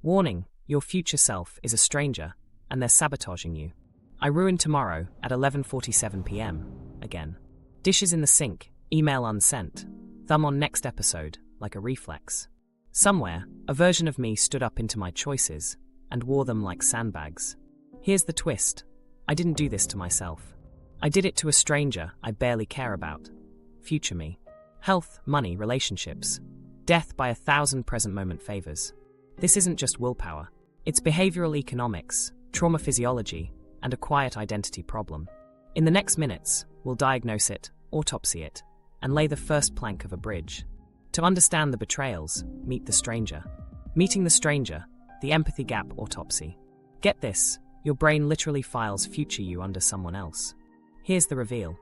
Warning, your future self is a stranger, and they're sabotaging you. I ruined tomorrow at 11:47 p.m. Again. Dishes in the sink, email unsent, thumb on next episode, like a reflex. Somewhere, a version of me stood up into my choices and wore them like sandbags. Here's the twist. I didn't do this to myself. I did it to a stranger I barely care about. Future me. Health, money, relationships. Death by 1,000 present moment favors. This isn't just willpower. It's behavioral economics, trauma physiology, and a quiet identity problem. In the next minutes, we'll diagnose it, autopsy it, and lay the first plank of a bridge. To understand the betrayals, meet the stranger. Meeting the stranger, the empathy gap autopsy. Get this, your brain literally files future you under someone else. Here's the reveal.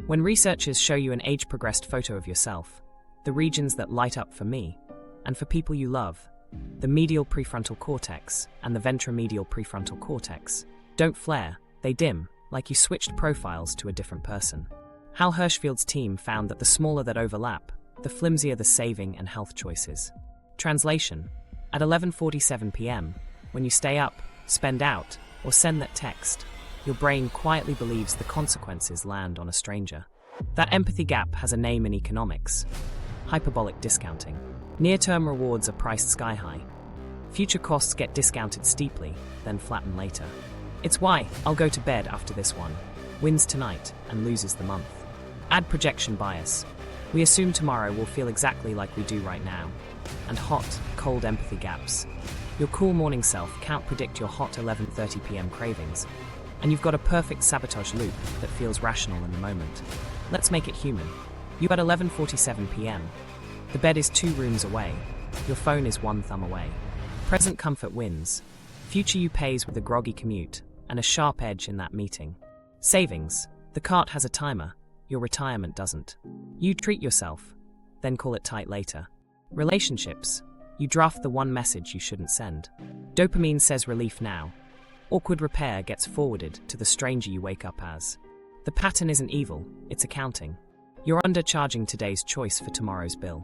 When researchers show you an age-progressed photo of yourself, the regions that light up for me, and for people you love, the medial prefrontal cortex and the ventromedial prefrontal cortex, don't flare, they dim, like you switched profiles to a different person. Hal Hershfield's team found that the smaller that overlap, the flimsier the saving and health choices. Translation: at 11:47 p.m., when you stay up, spend out, or send that text, your brain quietly believes the consequences land on a stranger. That empathy gap has a name in economics: hyperbolic discounting. Near-term rewards are priced sky-high. Future costs get discounted steeply, then flatten later. It's why I'll go to bed after this one wins tonight and loses the month. Add projection bias. We assume tomorrow will feel exactly like we do right now. And hot, cold empathy gaps. Your cool morning self can't predict your hot 11:30 p.m. cravings. And you've got a perfect sabotage loop that feels rational in the moment. Let's make it human. You at 11:47 p.m. The bed is 2 rooms away. Your phone is 1 thumb away. Present comfort wins. Future you pays with a groggy commute and a sharp edge in that meeting. Savings. The cart has a timer. Your retirement doesn't. You treat yourself, then call it tight later. Relationships. You draft the one message you shouldn't send. Dopamine says relief now. Awkward repair gets forwarded to the stranger you wake up as. The pattern isn't evil, it's accounting. You're undercharging today's choice for tomorrow's bill.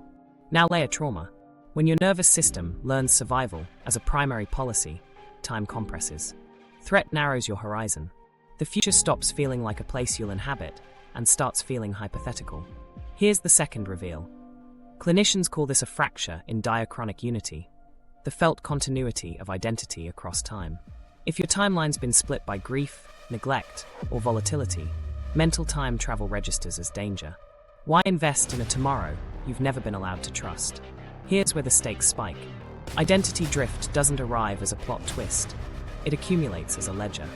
Now layer trauma. When your nervous system learns survival as a primary policy, time compresses. Threat narrows your horizon. The future stops feeling like a place you'll inhabit and starts feeling hypothetical. Here's the second reveal. Clinicians call this a fracture in diachronic unity, the felt continuity of identity across time. If your timeline's been split by grief, neglect, or volatility, mental time travel registers as danger. Why invest in a tomorrow you've never been allowed to trust? Here's where the stakes spike. Identity drift doesn't arrive as a plot twist. It accumulates as a ledger.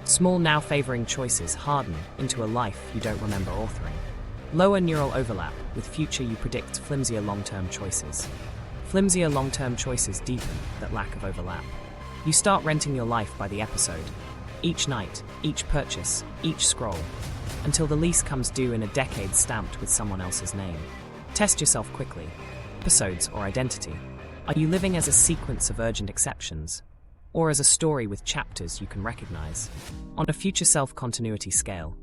Small now-favoring choices harden into a life you don't remember authoring. Lower neural overlap with future you predict flimsier long-term choices. Flimsier long-term choices deepen that lack of overlap. You start renting your life by the episode. Each night, each purchase, each scroll, until the lease comes due in a decade stamped with someone else's name. Test yourself quickly. Episodes or identity. Are you living as a sequence of urgent exceptions, or as a story with chapters you can recognize? On a future self-continuity scale,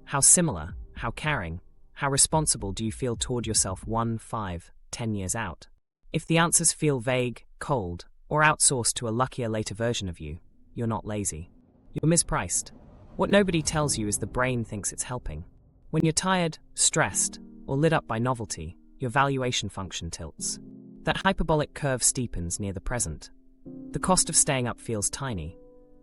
how similar, how caring, how responsible do you feel toward yourself 1, 5, 10 years out? If the answers feel vague, cold, or outsourced to a luckier later version of you, you're not lazy. You're mispriced. What nobody tells you is the brain thinks it's helping. When you're tired, stressed, or lit up by novelty, your valuation function tilts. That hyperbolic curve steepens near the present. The cost of staying up feels tiny.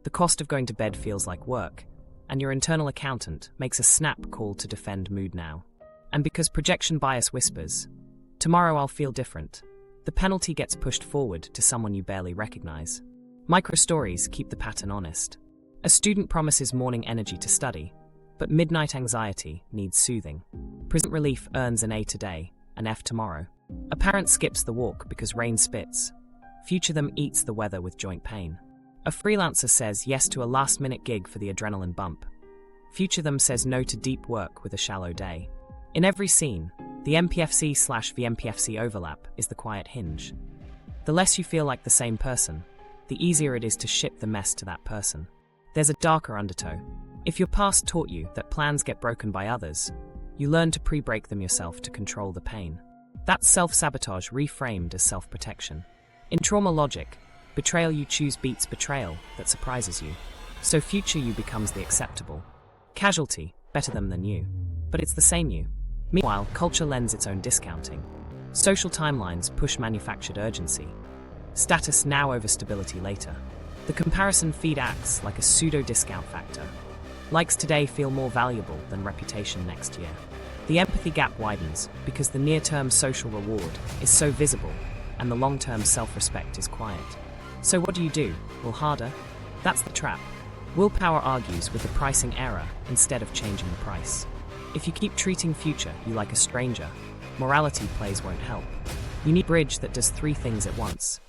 The cost of going to bed feels like work. And your internal accountant makes a snap call to defend mood now. And because projection bias whispers, tomorrow I'll feel different, the penalty gets pushed forward to someone you barely recognize. Micro-stories keep the pattern honest. A student promises morning energy to study, but midnight anxiety needs soothing. Present relief earns an A today, an F tomorrow. A parent skips the walk because rain spits. Future them eats the weather with joint pain. A freelancer says yes to a last-minute gig for the adrenaline bump. Future them says no to deep work with a shallow day. In every scene, the MPFC/VMPFC overlap is the quiet hinge. The less you feel like the same person, the easier it is to ship the mess to that person. There's a darker undertow. If your past taught you that plans get broken by others, you learn to pre-break them yourself to control the pain. That's self-sabotage reframed as self-protection. In trauma logic, Betrayal you choose beats betrayal that surprises you. So future you becomes the acceptable. Casualty, better them than you. But it's the same you. Meanwhile, culture lends its own discounting. Social timelines push manufactured urgency. Status now over stability later. The comparison feed acts like a pseudo-discount factor. Likes today feel more valuable than reputation next year. The empathy gap widens because the near-term social reward is so visible and the long-term self-respect is quiet. So what do? Well, harder? That's the trap. Willpower argues with the pricing error instead of changing the price. If you keep treating future you like a stranger, morality plays won't help. You need a bridge that does 3 things at once.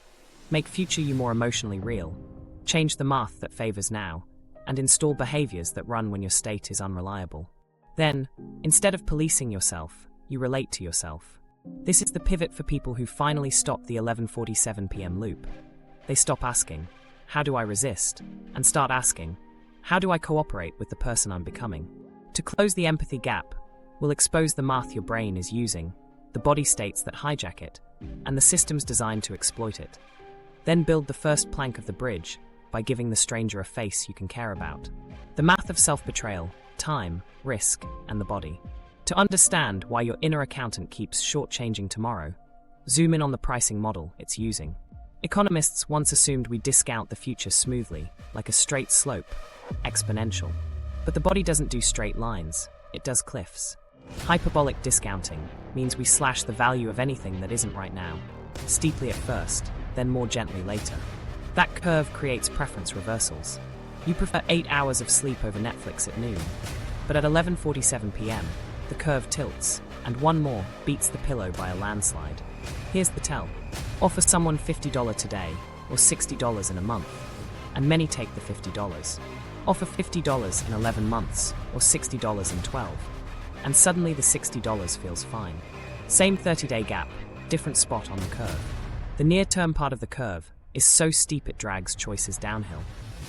Make future you more emotionally real, change the math that favors now, and install behaviors that run when your state is unreliable. Then, instead of policing yourself, you relate to yourself. This is the pivot for people who finally stop the 11:47 p.m. loop. They stop asking, how do I resist? And start asking, how do I cooperate with the person I'm becoming? To close the empathy gap, we'll expose the math your brain is using, the body states that hijack it, and the systems designed to exploit it. Then build the first plank of the bridge by giving the stranger a face you can care about. The math of self-betrayal, time, risk, and the body. To understand why your inner accountant keeps shortchanging tomorrow, zoom in on the pricing model it's using. Economists once assumed we discount the future smoothly, like a straight slope, exponential. But the body doesn't do straight lines, it does cliffs. Hyperbolic discounting means we slash the value of anything that isn't right now, steeply at first, then more gently later. That curve creates preference reversals. You prefer 8 hours of sleep over Netflix at noon, but at 11:47 p.m., the curve tilts, and one more beats the pillow by a landslide. Here's the tell. Offer someone $50 today, or $60 in a month, and many take the $50. Offer $50 in 11 months, or $60 in 12, and suddenly the $60 feels fine. Same 30-day gap, different spot on the curve. The near-term part of the curve is so steep it drags choices downhill.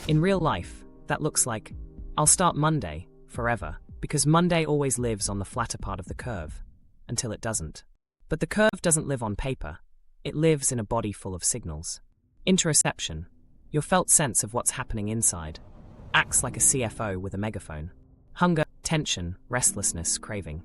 In real life, that looks like, I'll start Monday, forever, because Monday always lives on the flatter part of the curve, until it doesn't. But the curve doesn't live on paper, it lives in a body full of signals. Interoception, your felt sense of what's happening inside, acts like a CFO with a megaphone. Hunger, tension, restlessness, craving.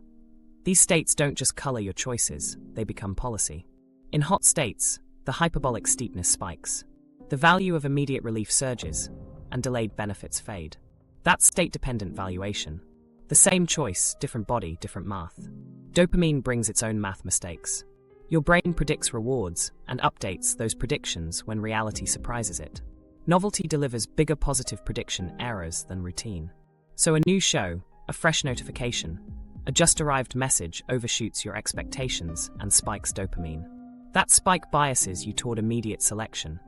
These states don't just color your choices, they become policy. In hot states, the hyperbolic steepness spikes. The value of immediate relief surges, and delayed benefits fade. That's state-dependent valuation. The same choice, different body, different math. Dopamine brings its own math mistakes. Your brain predicts rewards and updates those predictions when reality surprises it. Novelty delivers bigger positive prediction errors than routine. So a new show, a fresh notification, a just-arrived message overshoots your expectations and spikes dopamine. That spike biases you toward immediate selection,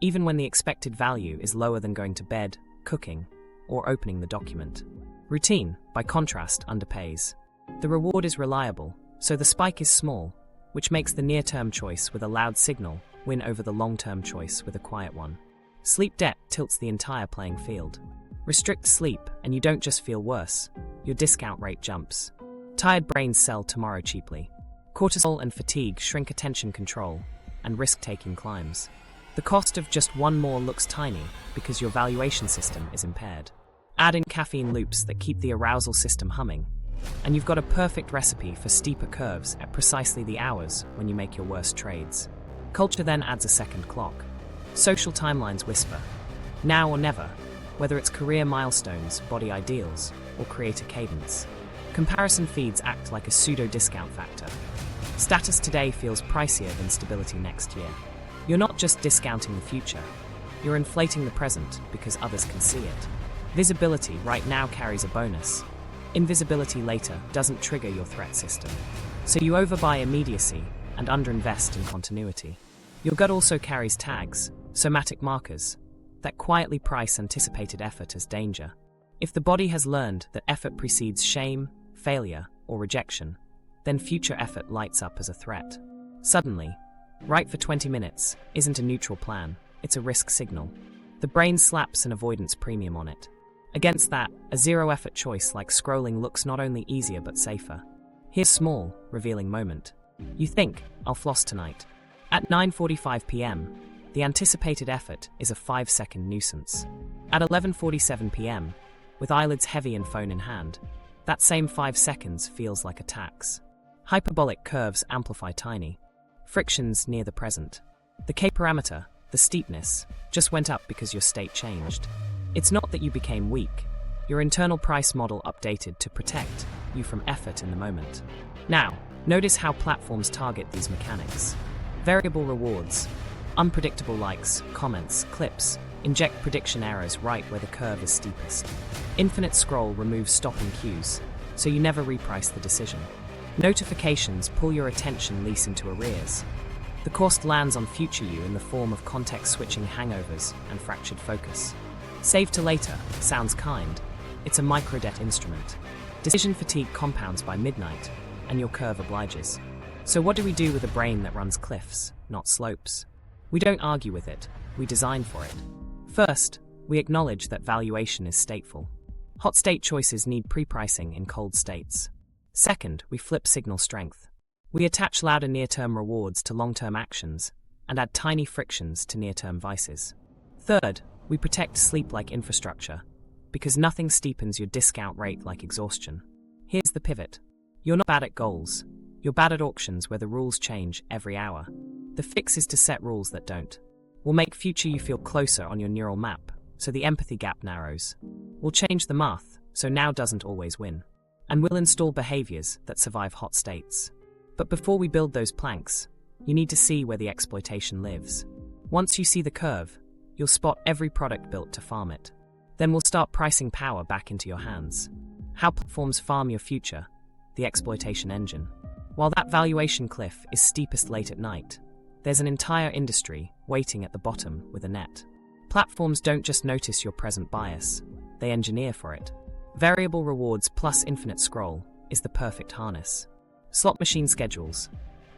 even when the expected value is lower than going to bed, cooking, or opening the document. Routine, by contrast, underpays. The reward is reliable, so the spike is small, which makes the near-term choice with a loud signal win over the long-term choice with a quiet one. Sleep debt tilts the entire playing field. Restrict sleep and you don't just feel worse, your discount rate jumps. Tired brains sell tomorrow cheaply. Cortisol and fatigue shrink attention control, and risk-taking climbs. The cost of just one more looks tiny because your valuation system is impaired. Add in caffeine loops that keep the arousal system humming, and you've got a perfect recipe for steeper curves at precisely the hours when you make your worst trades. Culture then adds a second clock. Social timelines whisper, now or never, whether it's career milestones, body ideals, or creator cadence. Comparison feeds act like a pseudo-discount factor. Status today feels pricier than stability next year. You're not just discounting the future, you're inflating the present because others can see it. Visibility right now carries a bonus. Invisibility later doesn't trigger your threat system. So you overbuy immediacy and underinvest in continuity. Your gut also carries tags, somatic markers, that quietly price anticipated effort as danger. If the body has learned that effort precedes shame, failure, or rejection, then future effort lights up as a threat. Suddenly, right for 20 minutes isn't a neutral plan, it's a risk signal. The brain slaps an avoidance premium on it. Against that, a zero-effort choice like scrolling looks not only easier but safer. Here's a small, revealing moment. You think, I'll floss tonight. At 9:45 p.m., The anticipated effort is a 5-second nuisance. At 11:47 p.m., with eyelids heavy and phone in hand, that same 5 seconds feels like a tax. Hyperbolic curves amplify tiny frictions near the present. The K parameter, the steepness, just went up because your state changed. It's not that you became weak. Your internal price model updated to protect you from effort in the moment. Now, notice how platforms target these mechanics. Variable rewards, unpredictable likes, comments, clips, inject prediction errors right where the curve is steepest. Infinite scroll removes stopping cues, so you never reprice the decision. Notifications pull your attention lease into arrears. The cost lands on future you in the form of context-switching hangovers and fractured focus. Save to later sounds kind. It's a microdebt instrument. Decision fatigue compounds by midnight, and your curve obliges. So what do we do with a brain that runs cliffs, not slopes? We don't argue with it, we design for it. First, we acknowledge that valuation is stateful. Hot state choices need pre-pricing in cold states. Second, we flip signal strength. We attach louder near-term rewards to long-term actions and add tiny frictions to near-term vices. Third, we protect sleep like infrastructure, because nothing steepens your discount rate like exhaustion. Here's the pivot. You're not bad at goals. You're bad at auctions where the rules change every hour. The fix is to set rules that don't. We'll make future you feel closer on your neural map, so the empathy gap narrows. We'll change the math, so now doesn't always win. And we'll install behaviors that survive hot states. But before we build those planks, you need to see where the exploitation lives. Once you see the curve, you'll spot every product built to farm it. Then we'll start pricing power back into your hands. How platforms farm your future, the exploitation engine. While that valuation cliff is steepest late at night, there's an entire industry waiting at the bottom with a net. Platforms don't just notice your present bias, they engineer for it. Variable rewards plus infinite scroll is the perfect harness. Slot machine schedules,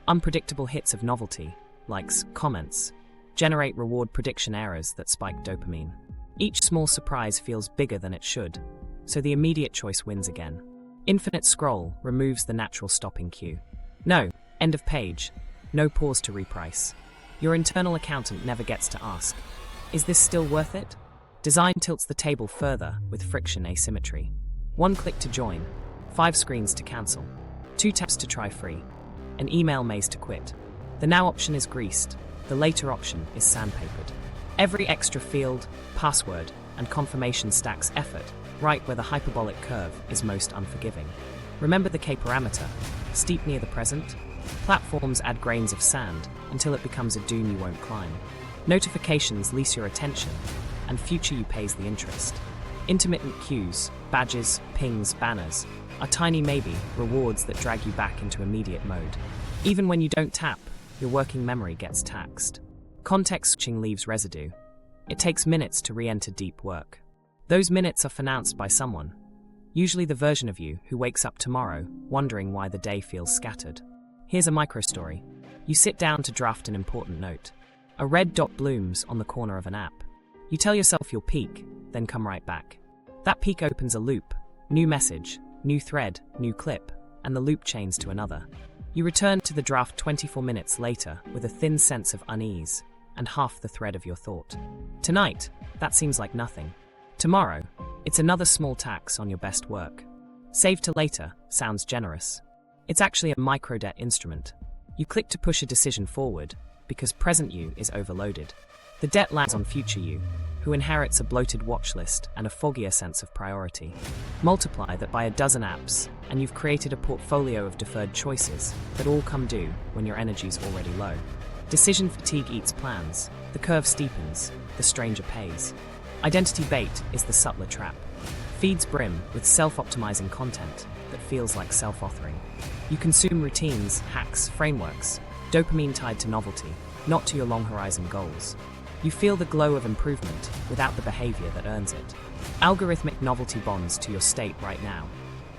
unpredictable hits of novelty, likes, comments, generate reward prediction errors that spike dopamine. Each small surprise feels bigger than it should, so the immediate choice wins again. Infinite scroll removes the natural stopping cue. No, end of page, no pause to reprice. Your internal accountant never gets to ask, is this still worth it? Design tilts the table further with friction asymmetry. 1 click to join, 5 screens to cancel, 2 taps to try free, an email maze to quit. The now option is greased, the later option is sandpapered. Every extra field, password, and confirmation stacks effort right where the hyperbolic curve is most unforgiving. Remember the K parameter, steep near the present? Platforms add grains of sand until it becomes a dune you won't climb. Notifications lease your attention, and future you pays the interest. Intermittent cues, badges, pings, banners, are tiny maybe rewards that drag you back into immediate mode. Even when you don't tap, your working memory gets taxed. Context switching leaves residue. It takes minutes to re-enter deep work. Those minutes are financed by someone, usually the version of you who wakes up tomorrow wondering why the day feels scattered. Here's a micro-story. You sit down to draft an important note. A red dot blooms on the corner of an app. You tell yourself you'll peek, then come right back. That peek opens a loop, new message, new thread, new clip, and the loop chains to another. You return to the draft 24 minutes later with a thin sense of unease and half the thread of your thought. Tonight, that seems like nothing. Tomorrow, it's another small tax on your best work. Save to later sounds generous. It's actually a microdebt instrument. You click to push a decision forward because present you is overloaded. The debt lands on future you, who inherits a bloated watch list and a foggier sense of priority. Multiply that by a dozen apps, and you've created a portfolio of deferred choices that all come due when your energy's already low. Decision fatigue eats plans, the curve steepens, the stranger pays. Identity bait is the subtler trap. Feeds brim with self-optimizing content that feels like self-authoring. You consume routines, hacks, frameworks, dopamine tied to novelty, not to your long-horizon goals. You feel the glow of improvement without the behavior that earns it. Algorithmic novelty bonds to your state right now,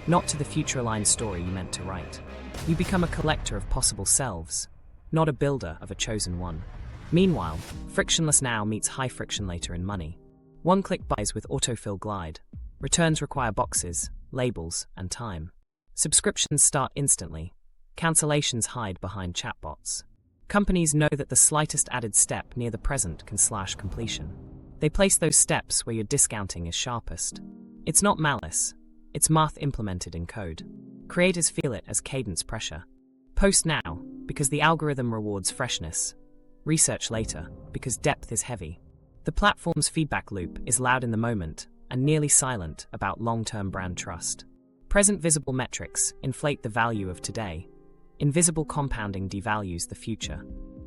not to the future-aligned story you meant to write. You become a collector of possible selves, not a builder of a chosen one. Meanwhile, frictionless now meets high friction later in money. One-click buys with autofill glide. Returns require boxes, labels, and time. Subscriptions start instantly. Cancellations hide behind chatbots. Companies know that the slightest added step near the present can slash completion. They place those steps where your discounting is sharpest. It's not malice, it's math implemented in code. Creators feel it as cadence pressure. Post now, because the algorithm rewards freshness. Research later, because depth is heavy. The platform's feedback loop is loud in the moment and nearly silent about long-term brand trust. Present visible metrics inflate the value of today. Invisible compounding devalues the future.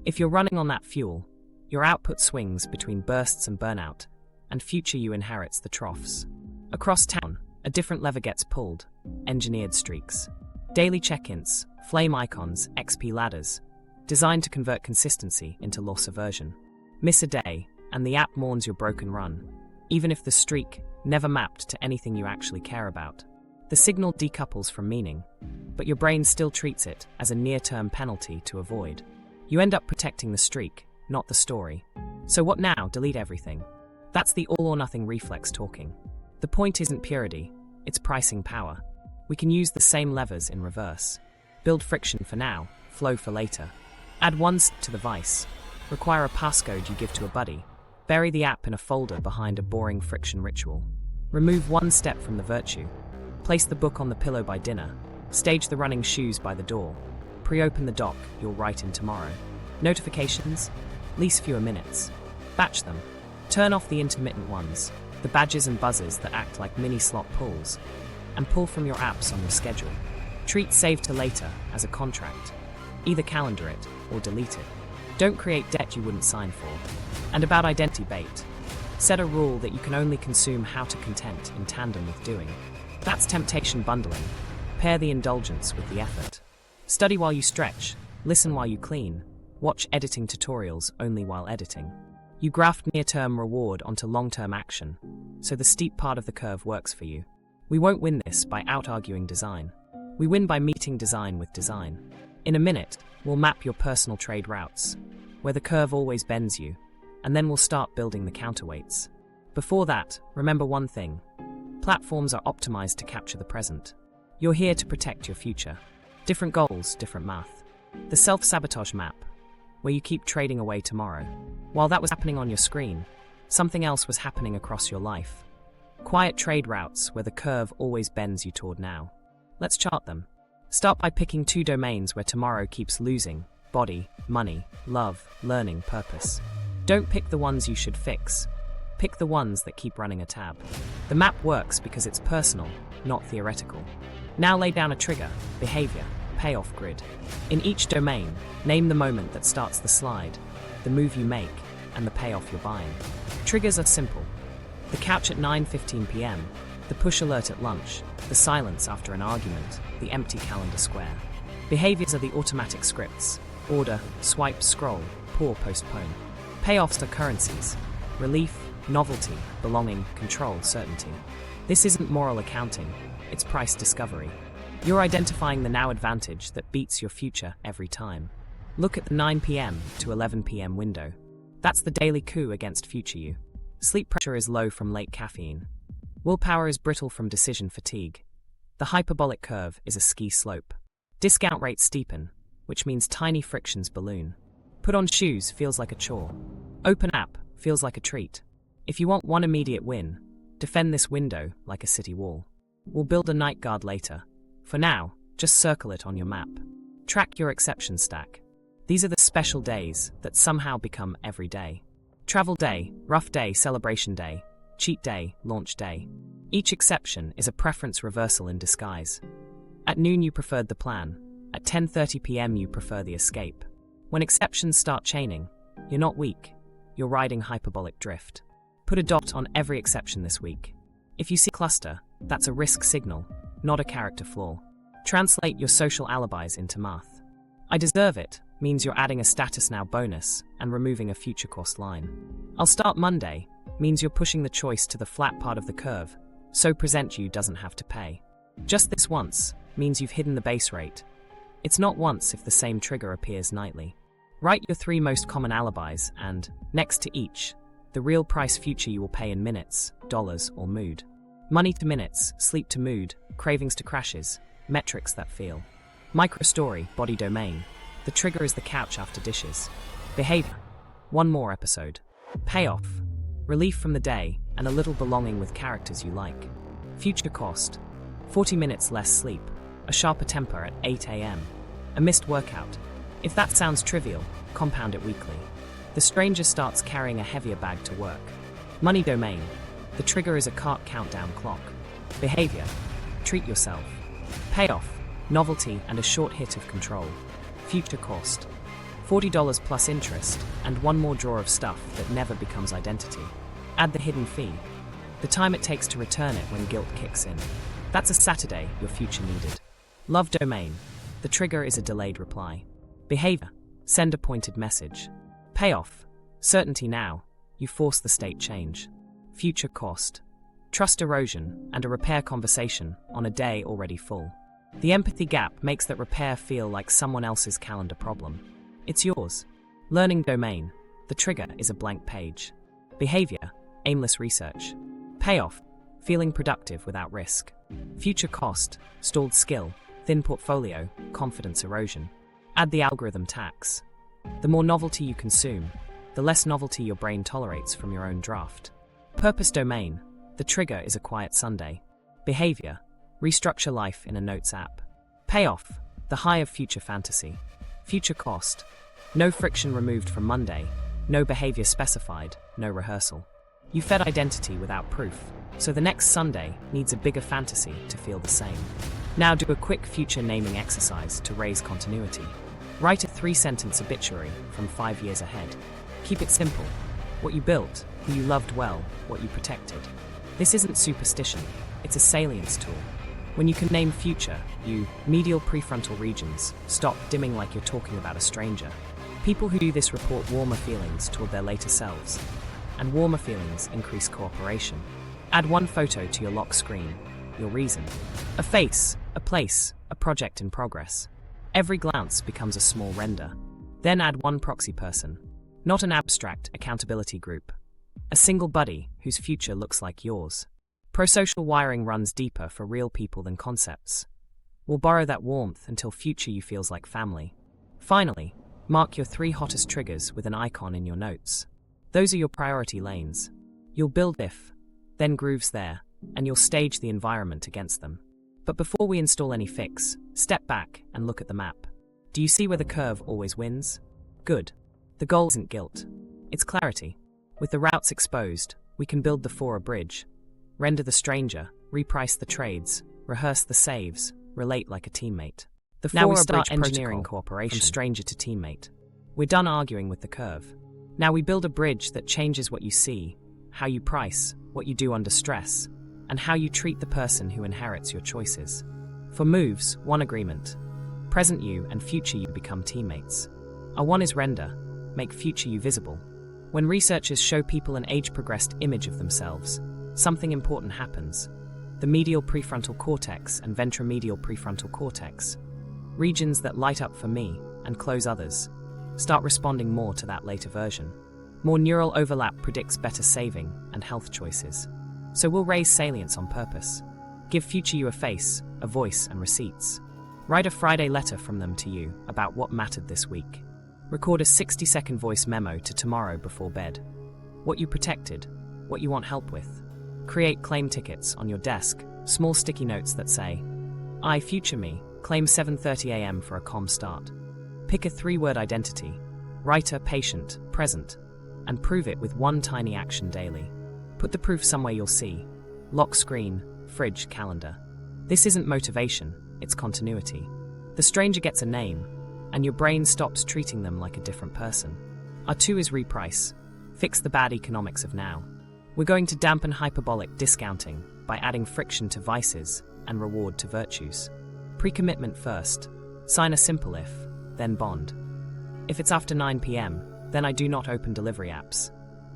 If you're running on that fuel, your output swings between bursts and burnout, and future you inherits the troughs. Across town, a different lever gets pulled, engineered streaks. Daily check-ins, flame icons, XP ladders, designed to convert consistency into loss aversion. Miss a day, and the app mourns your broken run, even if the streak never mapped to anything you actually care about. The signal decouples from meaning, but your brain still treats it as a near-term penalty to avoid. You end up protecting the streak, not the story. So what now? Delete everything. That's the all-or-nothing reflex talking. The point isn't purity, it's pricing power. We can use the same levers in reverse. Build friction for now, flow for later. Add one step to the vice. Require a passcode you give to a buddy. Bury the app in a folder behind a boring friction ritual. Remove one step from the virtue. Place the book on the pillow by dinner. Stage the running shoes by the door. Pre-open the doc you'll write in tomorrow. Notifications? Least fewer minutes. Batch them. Turn off the intermittent ones, the badges and buzzers that act like mini slot pulls, and pull from your apps on your schedule. Treat save to later as a contract. Either calendar it or delete it. Don't create debt you wouldn't sign for. And about identity bait. Set a rule that you can only consume how to content in tandem with doing. That's temptation bundling. Pair the indulgence with the effort. Study while you stretch, listen while you clean, watch editing tutorials only while editing. You graft near-term reward onto long-term action, so the steep part of the curve works for you. We won't win this by out-arguing design. We win by meeting design with design. In a minute, we'll map your personal trade routes, where the curve always bends you, and then we'll start building the counterweights. Before that, remember one thing. Platforms are optimized to capture the present. You're here to protect your future. Different goals, different math. The self-sabotage map, where you keep trading away tomorrow. While that was happening on your screen, something else was happening across your life. Quiet trade routes where the curve always bends you toward now. Let's chart them. Start by picking 2 domains where tomorrow keeps losing: body, money, love, learning, purpose. Don't pick the ones you should fix. Pick the ones that keep running a tab. The map works because it's personal, not theoretical. Now lay down a trigger-behavior-payoff grid. In each domain, name the moment that starts the slide, the move you make, and the payoff you're buying. Triggers are simple. The couch at 9:15 p.m., the push alert at lunch, the silence after an argument, the empty calendar square. Behaviors are the automatic scripts: order, swipe, scroll, pour, postpone. Payoffs are currencies: relief, novelty, belonging, control, certainty. This isn't moral accounting, it's price discovery. You're identifying the now advantage that beats your future every time. Look at the 9 p.m. to 11 p.m. window. That's the daily coup against future you. Sleep pressure is low from late caffeine. Willpower is brittle from decision fatigue. The hyperbolic curve is a ski slope. Discount rates steepen, which means tiny frictions balloon. Put on shoes feels like a chore. Open app feels like a treat. If you want one immediate win, defend this window like a city wall. We'll build a night guard later. For now, just circle it on your map. Track your exception stack. These are the special days that somehow become every day. Travel day, rough day, celebration day, cheat day, launch day. Each exception is a preference reversal in disguise. At noon you preferred the plan. At 10:30 p.m. you prefer the escape. When exceptions start chaining, you're not weak. You're riding hyperbolic drift. Put a dot on every exception this week. If you see cluster, that's a risk signal, not a character flaw. Translate your social alibis into math. I deserve it means you're adding a status now bonus and removing a future cost line. I'll start Monday means you're pushing the choice to the flat part of the curve, so present you doesn't have to pay. Just this once means you've hidden the base rate. It's not once if the same trigger appears nightly. Write your 3 most common alibis and, next to each, the real price future you will pay in minutes, dollars, or mood. Money to minutes, sleep to mood, cravings to crashes, metrics that feel. Microstory, body domain, The trigger is the couch after dishes. Behavior. One more episode. Payoff. Relief from the day and a little belonging with characters you like. Future cost. 40 minutes less sleep. A sharper temper at 8 a.m. A missed workout. If that sounds trivial, compound it weekly. The stranger starts carrying a heavier bag to work. Money domain. The trigger is a cart countdown clock. Behavior. Treat yourself. Payoff. Novelty and a short hit of control. Future cost. $40 plus interest and one more drawer of stuff that never becomes identity. Add the hidden fee. The time it takes to return it when guilt kicks in. That's a Saturday your future needed. Love domain. The trigger is a delayed reply. Behavior. Send a pointed message. Payoff. Certainty now. You force the state change. Future cost. Trust erosion and a repair conversation on a day already full. The empathy gap makes that repair feel like someone else's calendar problem. It's yours. Learning domain. The trigger is a blank page. Behavior. Aimless research. Payoff. Feeling productive without risk. Future cost. Stalled skill. Thin portfolio. Confidence erosion. Add the algorithm tax. The more novelty you consume, the less novelty your brain tolerates from your own draft. Purpose domain. The trigger is a quiet Sunday. Behavior. Restructure life in a notes app. Payoff. The high of future fantasy. Future cost. No friction removed from Monday. No behavior specified. No rehearsal. You fed identity without proof, so the next Sunday needs a bigger fantasy to feel the same. Now do a quick future naming exercise to raise continuity. Write a 3-sentence obituary from 5 years ahead. Keep it simple. What you built, who you loved well, what you protected. This isn't superstition, it's a salience tool. When you can name future, you medial prefrontal regions stop dimming like you're talking about a stranger. People who do this report warmer feelings toward their later selves, and warmer feelings increase cooperation. Add one photo to your lock screen, your reason. A face, a place, a project in progress. Every glance becomes a small render. Then add one proxy person, not an abstract accountability group. A single buddy whose future looks like yours. Prosocial wiring runs deeper for real people than concepts. We'll borrow that warmth until future you feels like family. Finally, mark your 3 hottest triggers with an icon in your notes. Those are your priority lanes. You'll build if, then grooves there, and you'll stage the environment against them. But before we install any fix, step back and look at the map. Do you see where the curve always wins? Good. The goal isn't guilt. It's clarity. With the routes exposed, we can build the Fora bridge, render the stranger, reprice the trades, rehearse the saves, relate like a teammate. The Fora now we start engineering cooperation from stranger to teammate. We're done arguing with the curve. Now we build a bridge that changes what you see, how you price, what you do under stress, and how you treat the person who inherits your choices. For moves, one agreement. Present you and future you become teammates. A one is render, make future you visible. When researchers show people an age-progressed image of themselves, something important happens. The medial prefrontal cortex and ventromedial prefrontal cortex, regions that light up for me and close others, start responding more to that later version. More neural overlap predicts better saving and health choices. So we'll raise salience on purpose. Give future you a face, a voice, and receipts. Write a Friday letter from them to you about what mattered this week. Record a 60-second voice memo to tomorrow before bed. What you protected, what you want help with. Create claim tickets on your desk, small sticky notes that say, I, future me, claim 7:30 a.m. for a calm start. Pick a 3-word identity, writer, patient, present, and prove it with one tiny action daily. Put the proof somewhere you'll see. Lock screen, fridge, calendar. This isn't motivation, it's continuity. The stranger gets a name, and your brain stops treating them like a different person. Our 2 is reprice. Fix the bad economics of now. We're going to dampen hyperbolic discounting by adding friction to vices and reward to virtues. Pre-commitment first. Sign a simple if, then bond. If it's after 9 p.m., then I do not open delivery apps.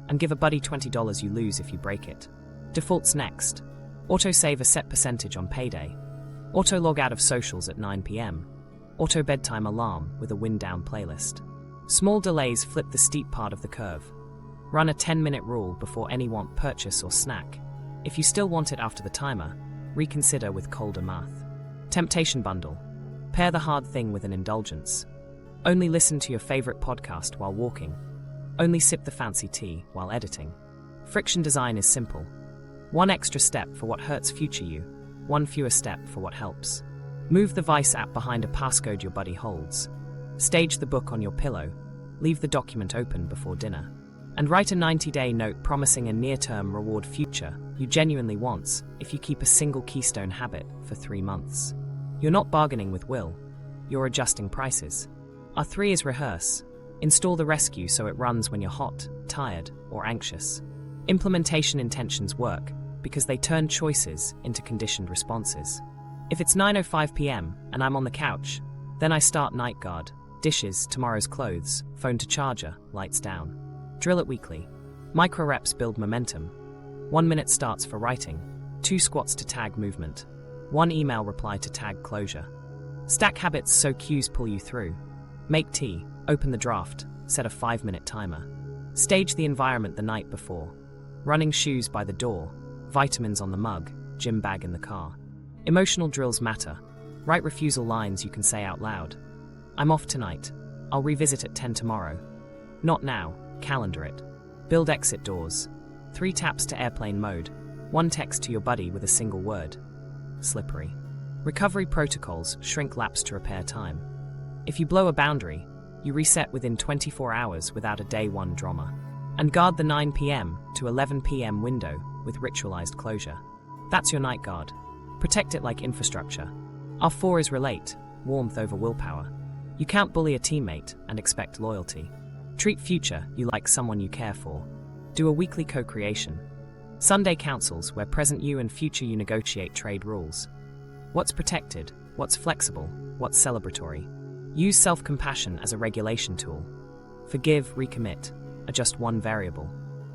And give a buddy $20 you lose if you break it. Defaults next. Auto-save a set percentage on payday. Auto-log out of socials at 9 p.m. Auto-bedtime alarm with a wind-down playlist. Small delays flip the steep part of the curve. Run a 10-minute rule before any want purchase or snack. If you still want it after the timer, reconsider with colder math. Temptation bundle. Pair the hard thing with an indulgence. Only listen to your favorite podcast while walking. Only sip the fancy tea while editing. Friction design is simple. One extra step for what hurts future you, one fewer step for what helps. Move the Vice app behind a passcode your buddy holds. Stage the book on your pillow. Leave the document open before dinner. And write a 90-day note promising a near-term reward future you genuinely want if you keep a single keystone habit for 3 months. You're not bargaining with Will. You're adjusting prices. Our 3 is Rehearse. Install the rescue so it runs when you're hot, tired, or anxious. Implementation intentions work because they turn choices into conditioned responses. If it's 9:05 p.m. and I'm on the couch, then I start night guard, dishes, tomorrow's clothes, phone to charger, lights down. Drill it weekly. Micro reps build momentum. 1 minute starts for writing, 2 squats to tag movement, 1 email reply to tag closure. Stack habits so cues pull you through. Make tea, open the draft, set a 5-minute timer. Stage the environment the night before. Running shoes by the door, vitamins on the mug, gym bag in the car. Emotional drills matter. Write refusal lines you can say out loud. I'm off tonight. I'll revisit at 10 tomorrow. Not now. Calendar it. Build exit doors. 3 taps to airplane mode. 1 text to your buddy with a single word. Slippery. Recovery protocols shrink lapse to repair time. If you blow a boundary, you reset within 24 hours without a day 1 drama. And guard the 9 p.m. to 11 p.m. window with ritualized closure. That's your night guard. Protect it like infrastructure. Our 4 is relate, warmth over willpower. You can't bully a teammate and expect loyalty. Treat future you like someone you care for. Do a weekly co-creation. Sunday councils where present you and future you negotiate trade rules. What's protected? What's flexible? What's celebratory? Use self-compassion as a regulation tool. Forgive, recommit. Adjust 1 variable.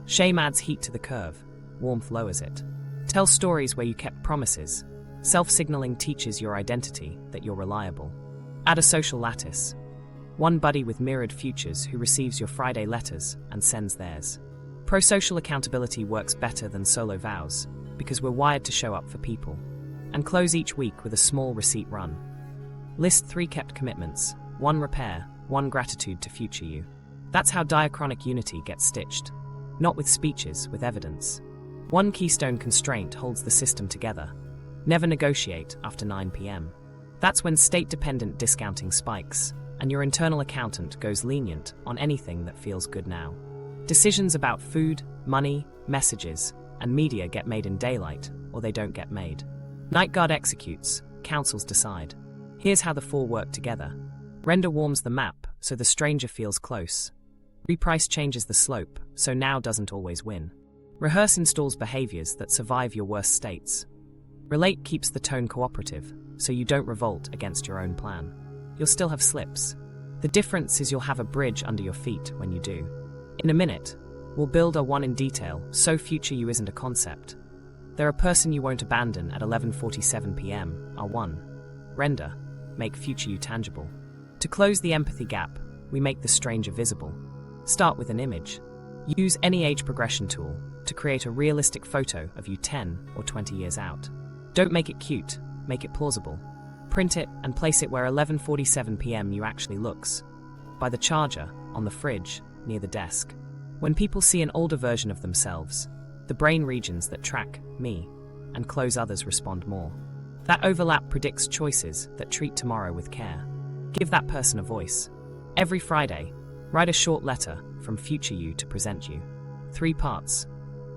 Shame adds heat to the curve. Warmth lowers it. Tell stories where you kept promises. Self-signaling teaches your identity that you're reliable. Add a social lattice. 1 buddy with mirrored futures who receives your Friday letters and sends theirs. Pro-social accountability works better than solo vows because we're wired to show up for people. And close each week with a small receipt run. List 3 kept commitments, 1 repair, 1 gratitude to future you. That's how diachronic unity gets stitched. Not with speeches, with evidence. 1 keystone constraint holds the system together. Never negotiate after 9 p.m. That's when state-dependent discounting spikes, and your internal accountant goes lenient on anything that feels good now. Decisions about food, money, messages, and media get made in daylight, or they don't get made. Night guard executes, councils decide. Here's how the 4 work together. Render warms the map, so the stranger feels close. Reprice changes the slope, so now doesn't always win. Rehearse installs behaviors that survive your worst states. Relate keeps the tone cooperative, so you don't revolt against your own plan. You'll still have slips. The difference is you'll have a bridge under your feet when you do. In a minute, we'll build a 1 in detail, so future you isn't a concept. They're a person you won't abandon at 11:47 p.m. Our 1. Render. Make future you tangible. To close the empathy gap, we make the stranger visible. Start with an image. Use any age progression tool to create a realistic photo of you 10 or 20 years out. Don't make it cute, make it plausible. Print it and place it where 11:47 p.m. you actually looks. By the charger, on the fridge, near the desk. When people see an older version of themselves, the brain regions that track me and close others respond more. That overlap predicts choices that treat tomorrow with care. Give that person a voice. Every Friday, write a short letter from future you to present you. 3 parts.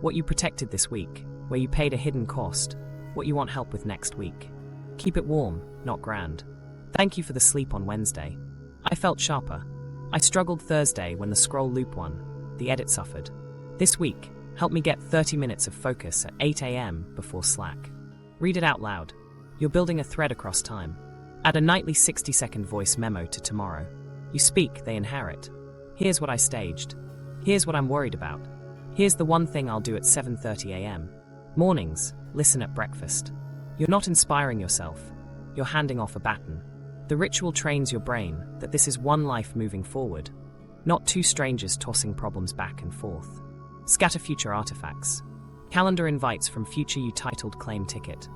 What you protected this week, where you paid a hidden cost, what you want help with next week. Keep it warm, not grand. Thank you for the sleep on Wednesday. I felt sharper. I struggled Thursday when the scroll loop won. The edit suffered. This week, help me get 30 minutes of focus at 8 a.m. before Slack. Read it out loud. You're building a thread across time. Add a nightly 60-second voice memo to tomorrow. You speak, they inherit. Here's what I staged. Here's what I'm worried about. Here's the 1 thing I'll do at 7:30 a.m. Mornings, listen at breakfast. You're not inspiring yourself. You're handing off a baton. The ritual trains your brain that this is 1 life moving forward, not 2 strangers tossing problems back and forth. Scatter future artifacts. Calendar invites from future you titled Claim Ticket.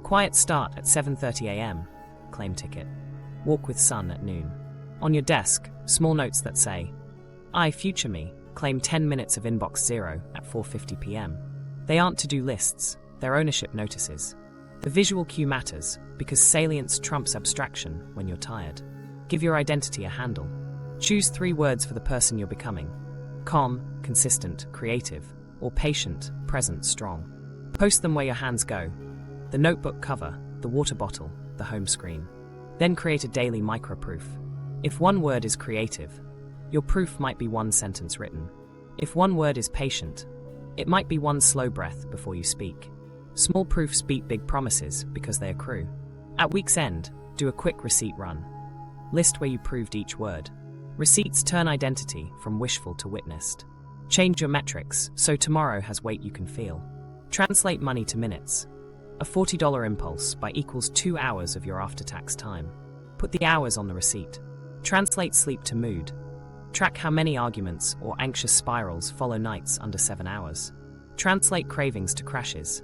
Quiet start at 7:30 a.m. Claim ticket. Walk with sun at noon. On your desk, small notes that say, I, future me, claim 10 minutes of inbox 0 at 4:50 p.m. They aren't to-do lists, they're ownership notices. The visual cue matters because salience trumps abstraction when you're tired. Give your identity a handle. Choose 3 words for the person you're becoming: calm, consistent, creative, or patient, present, strong. Post them where your hands go: the notebook cover, the water bottle, the home screen. Then create a daily micro-proof. If one word is creative, your proof might be 1 sentence written. If one word is patient, it might be 1 slow breath before you speak. Small proofs beat big promises because they accrue. At week's end, do a quick receipt run. List where you proved each word. Receipts turn identity from wishful to witnessed. Change your metrics so tomorrow has weight you can feel. Translate money to minutes. A $40 impulse buy equals 2 hours of your after-tax time. Put the hours on the receipt. Translate sleep to mood. Track how many arguments or anxious spirals follow nights under 7 hours. Translate cravings to crashes.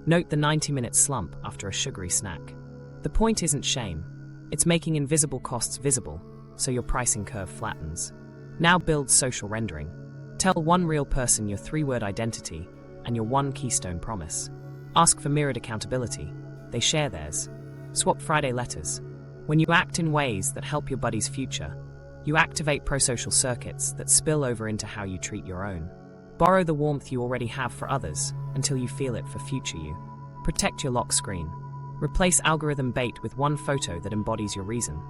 Note the 90-minute slump after a sugary snack. The point isn't shame. It's making invisible costs visible, so your pricing curve flattens. Now build social rendering. Tell one real person your 3-word identity and your 1 keystone promise. Ask for mirrored accountability. They share theirs. Swap Friday letters. When you act in ways that help your buddy's future, you activate prosocial circuits that spill over into how you treat your own. Borrow the warmth you already have for others until you feel it for future you. Protect your lock screen. Replace algorithm bait with 1 photo that embodies your reason.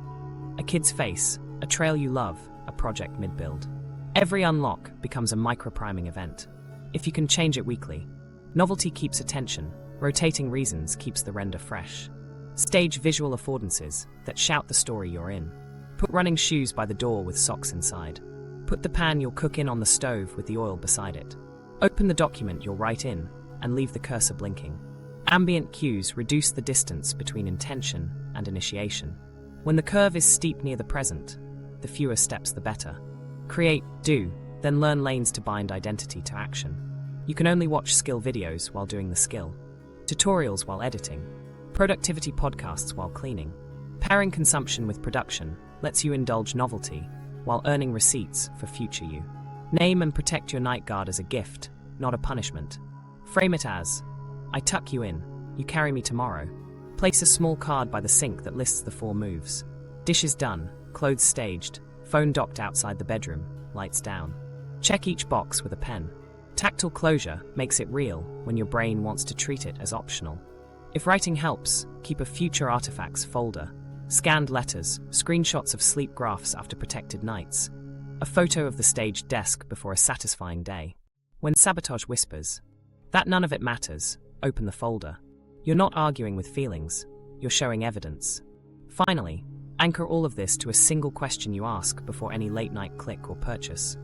A kid's face, a trail you love, a project mid-build. Every unlock becomes a micro-priming event. If you can change it weekly. Novelty keeps attention. Rotating reasons keeps the render fresh. Stage visual affordances that shout the story you're in. Put running shoes by the door with socks inside. Put the pan you'll cook in on the stove with the oil beside it. Open the document you'll write in and leave the cursor blinking. Ambient cues reduce the distance between intention and initiation. When the curve is steep near the present, the fewer steps the better. Create, do, then learn lanes to bind identity to action. You can only watch skill videos while doing the skill. Tutorials while editing. Productivity podcasts while cleaning. Pairing consumption with production lets you indulge novelty while earning receipts for future you. Name and protect your night guard as a gift, not a punishment. Frame it as, I tuck you in, you carry me tomorrow. Place a small card by the sink that lists the 4 moves. Dishes done, clothes staged, phone docked outside the bedroom, lights down. Check each box with a pen. Tactile closure makes it real when your brain wants to treat it as optional. If writing helps, keep a future artifacts folder. Scanned letters, screenshots of sleep graphs after protected nights. A photo of the staged desk before a satisfying day. When sabotage whispers, that none of it matters, open the folder. You're not arguing with feelings, you're showing evidence. Finally, anchor all of this to a single question you ask before any late-night click or purchase.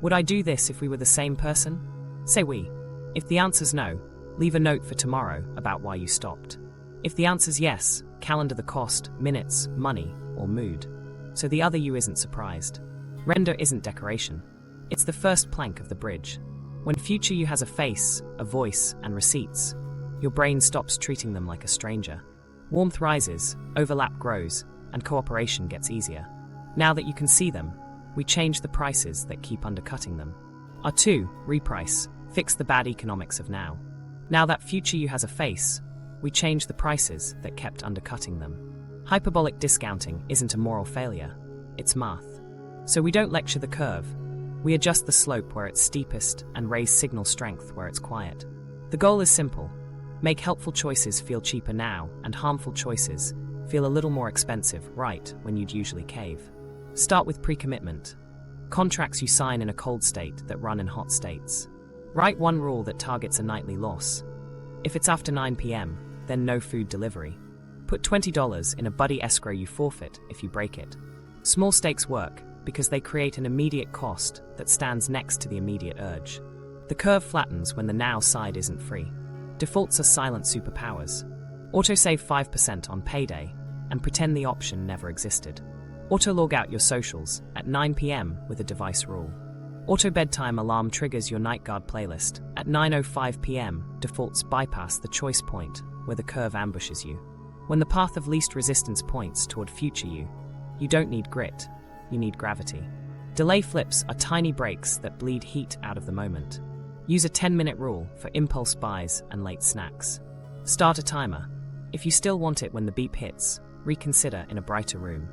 Would I do this if we were the same person? Say we. If the answer's no, leave a note for tomorrow about why you stopped. If the answer's yes, calendar the cost, minutes, money, or mood, so the other you isn't surprised. Render isn't decoration. It's the first plank of the bridge. When future you has a face, a voice, and receipts, your brain stops treating them like a stranger. Warmth rises, overlap grows, and cooperation gets easier. Now that you can see them, we change the prices that keep undercutting them. R2, Reprice, fix the bad economics of now. Now that future you has a face, we change the prices that kept undercutting them. Hyperbolic discounting isn't a moral failure, it's math. So we don't lecture the curve, we adjust the slope where it's steepest and raise signal strength where it's quiet. The goal is simple: make helpful choices feel cheaper now and harmful choices feel a little more expensive right when you'd usually cave. Start with pre-commitment. Contracts you sign in a cold state that run in hot states. Write one rule that targets a nightly loss. If it's after 9 p.m., then no food delivery. Put $20 in a buddy escrow you forfeit if you break it. Small stakes work because they create an immediate cost that stands next to the immediate urge. The curve flattens when the now side isn't free. Defaults are silent superpowers. Auto-save 5% on payday and pretend the option never existed. Auto-log out your socials at 9 p.m. with a device rule. Auto-bedtime alarm triggers your night guard playlist. At 9:05 p.m., defaults bypass the choice point where the curve ambushes you. When the path of least resistance points toward future you don't need grit, you need gravity. Delay flips are tiny breaks that bleed heat out of the moment. Use a 10-minute rule for impulse buys and late snacks. Start a timer. If you still want it when the beep hits, reconsider in a brighter room.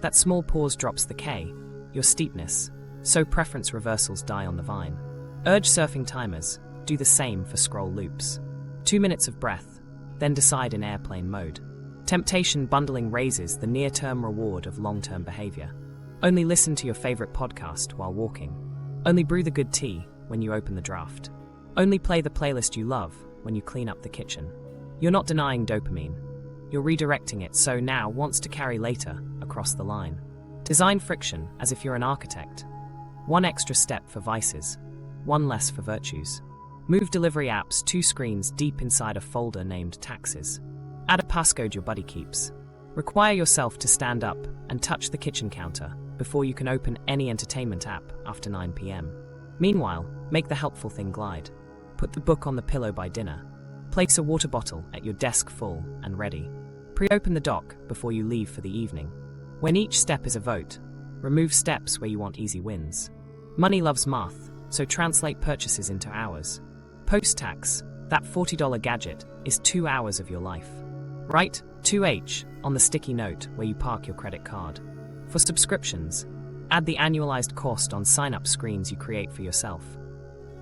That small pause drops the K, your steepness, so preference reversals die on the vine. Urge surfing timers, do the same for scroll loops. 2 minutes of breath, then decide in airplane mode. Temptation bundling raises the near-term reward of long-term behavior. Only listen to your favorite podcast while walking. Only brew the good tea when you open the draft. Only play the playlist you love when you clean up the kitchen. You're not denying dopamine. You're redirecting it so now wants to carry later across the line. Design friction as if you're an architect. 1 extra step for vices, 1 less for virtues. Move delivery apps 2 screens deep inside a folder named taxes. Add a passcode your buddy keeps. Require yourself to stand up and touch the kitchen counter before you can open any entertainment app after 9 p.m. Meanwhile, make the helpful thing glide. Put the book on the pillow by dinner. Place a water bottle at your desk full and ready. Pre-open the dock before you leave for the evening. When each step is a vote, remove steps where you want easy wins. Money loves math, so translate purchases into hours. Post-tax, that $40 gadget is 2 hours of your life. Write 2H on the sticky note where you park your credit card. For subscriptions, add the annualized cost on sign-up screens you create for yourself.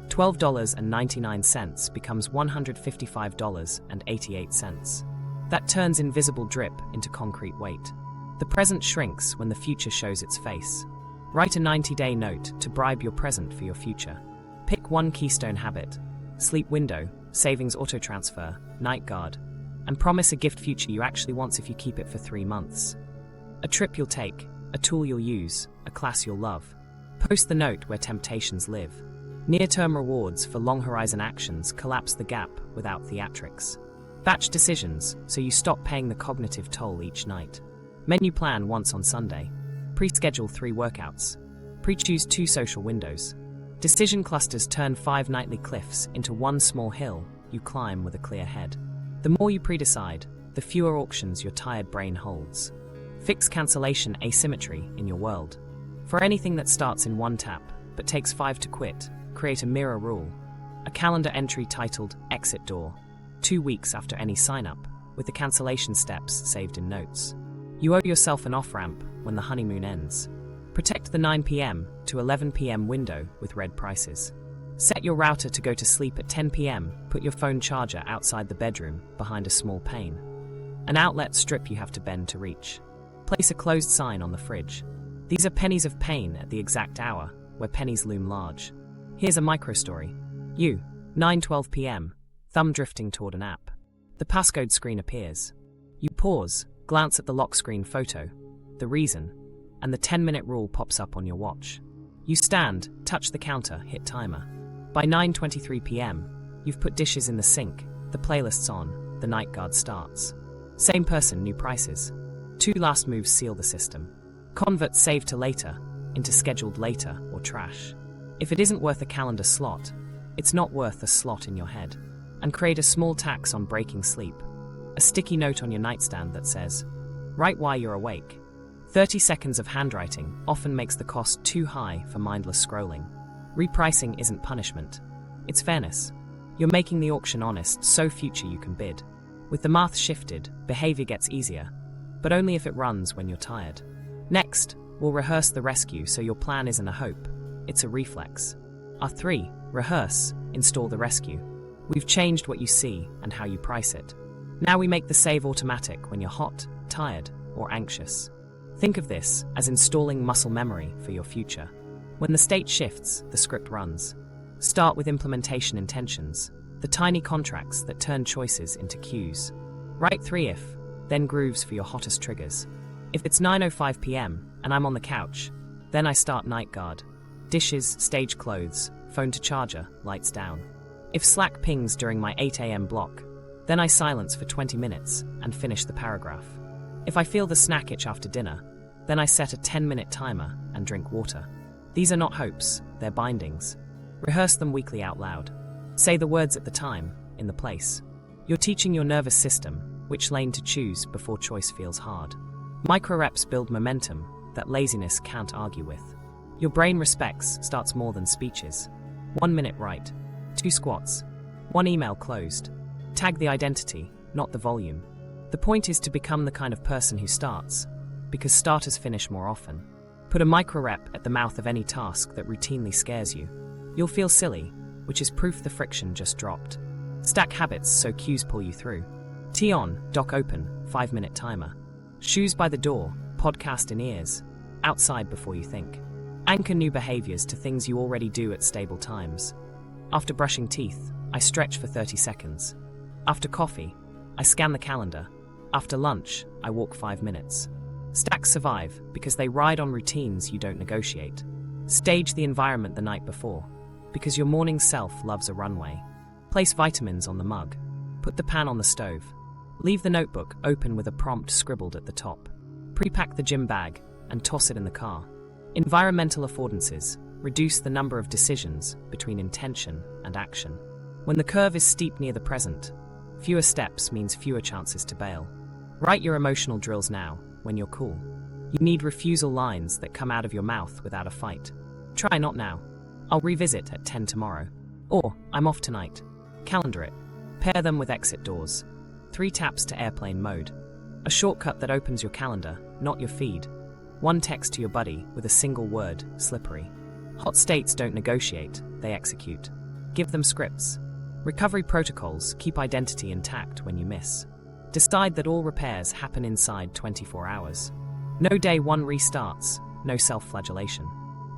$12.99 becomes $155.88. That turns invisible drip into concrete weight. The present shrinks when the future shows its face. Write a 90-day note to bribe your present for your future. Pick 1 keystone habit: sleep window, savings auto-transfer, night guard, and promise a gift future you actually want if you keep it for 3 months. A trip you'll take, a tool you'll use, a class you'll love. Post the note where temptations live. Near-term rewards for long-horizon actions collapse the gap without theatrics. Batch decisions so you stop paying the cognitive toll each night. Menu plan once on Sunday. Pre-schedule 3 workouts. Pre-choose 2 social windows. Decision clusters turn 5 nightly cliffs into 1 small hill you climb with a clear head. The more you pre-decide, the fewer auctions your tired brain holds. Fix cancellation asymmetry in your world. For anything that starts in 1 tap but takes 5 to quit, create a mirror rule. A calendar entry titled Exit Door, 2 weeks after any sign-up, with the cancellation steps saved in notes. You owe yourself an off-ramp when the honeymoon ends. Protect the 9 p.m. to 11 p.m. window with red prices. Set your router to go to sleep at 10 p.m. Put your phone charger outside the bedroom behind a small pane. An outlet strip you have to bend to reach. Place a closed sign on the fridge. These are pennies of pain at the exact hour where pennies loom large. Here's a micro-story. You, 9:12 p.m., thumb drifting toward an app. The passcode screen appears. You pause, glance at the lock screen photo, the reason, and the 10-minute rule pops up on your watch. You stand, touch the counter, hit timer. By 9:23 p.m., you've put dishes in the sink, the playlist's on, the night guard starts. Same person, new prices. 2 last moves seal the system. Convert save to later into scheduled later or trash. If it isn't worth a calendar slot, it's not worth a slot in your head. And create a small tax on breaking sleep. A sticky note on your nightstand that says, write why you're awake. 30 seconds of handwriting often makes the cost too high for mindless scrolling. Repricing isn't punishment. It's fairness. You're making the auction honest so future you can bid. With the math shifted, behavior gets easier, but only if it runs when you're tired. Next, we'll rehearse the rescue so your plan isn't a hope, it's a reflex. R3, rehearse, install the rescue. We've changed what you see and how you price it. Now we make the save automatic when you're hot, tired, or anxious. Think of this as installing muscle memory for your future. When the state shifts, the script runs. Start with implementation intentions, the tiny contracts that turn choices into cues. Write 3 if, then grooves for your hottest triggers. If it's 9:05 p.m. and I'm on the couch, then I start night guard. Dishes, stage clothes, phone to charger, lights down. If Slack pings during my 8 a.m. block, then I silence for 20 minutes and finish the paragraph. If I feel the snack itch after dinner, then I set a 10-minute timer and drink water. These are not hopes, they're bindings. Rehearse them weekly out loud. Say the words at the time, in the place. You're teaching your nervous system which lane to choose before choice feels hard. Micro-reps build momentum, that laziness can't argue with. Your brain respects starts more than speeches. 1 minute right, 2 squats, 1 email closed. Tag the identity, not the volume. The point is to become the kind of person who starts, because starters finish more often. Put a micro-rep at the mouth of any task that routinely scares you. You'll feel silly, which is proof the friction just dropped. Stack habits so cues pull you through. Tee on, dock open, 5-minute timer. Shoes by the door, podcast in ears. Outside before you think. Anchor new behaviors to things you already do at stable times. After brushing teeth, I stretch for 30 seconds. After coffee, I scan the calendar. After lunch, I walk 5 minutes. Stacks survive because they ride on routines you don't negotiate. Stage the environment the night before, because your morning self loves a runway. Place vitamins on the mug. Put the pan on the stove. Leave the notebook open with a prompt scribbled at the top. Pre-pack the gym bag and toss it in the car. Environmental affordances reduce the number of decisions between intention and action. When the curve is steep near the present, fewer steps means fewer chances to bail. Write your emotional drills now, when you're cool. You need refusal lines that come out of your mouth without a fight. Try not now. I'll revisit at 10 tomorrow. Or, I'm off tonight. Calendar it. Pair them with exit doors. 3 taps to airplane mode. A shortcut that opens your calendar, not your feed. 1 text to your buddy with a single word, slippery. Hot states don't negotiate, they execute. Give them scripts. Recovery protocols keep identity intact when you miss. Decide that all repairs happen inside 24 hours. No day 1 restarts, no self-flagellation.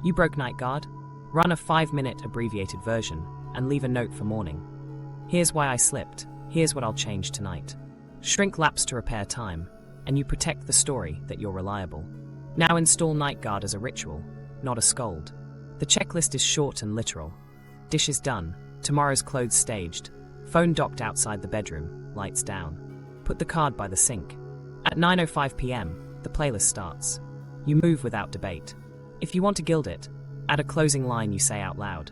You broke night guard? Run a 5-minute abbreviated version and leave a note for morning. Here's why I slipped. Here's what I'll change tonight. Shrink lapse to repair time, and you protect the story that you're reliable. Now install night guard as a ritual, not a scold. The checklist is short and literal. Dishes done, tomorrow's clothes staged, phone docked outside the bedroom, lights down. Put the card by the sink. At 9:05 p.m., the playlist starts. You move without debate. If you want to gild it, add a closing line you say out loud.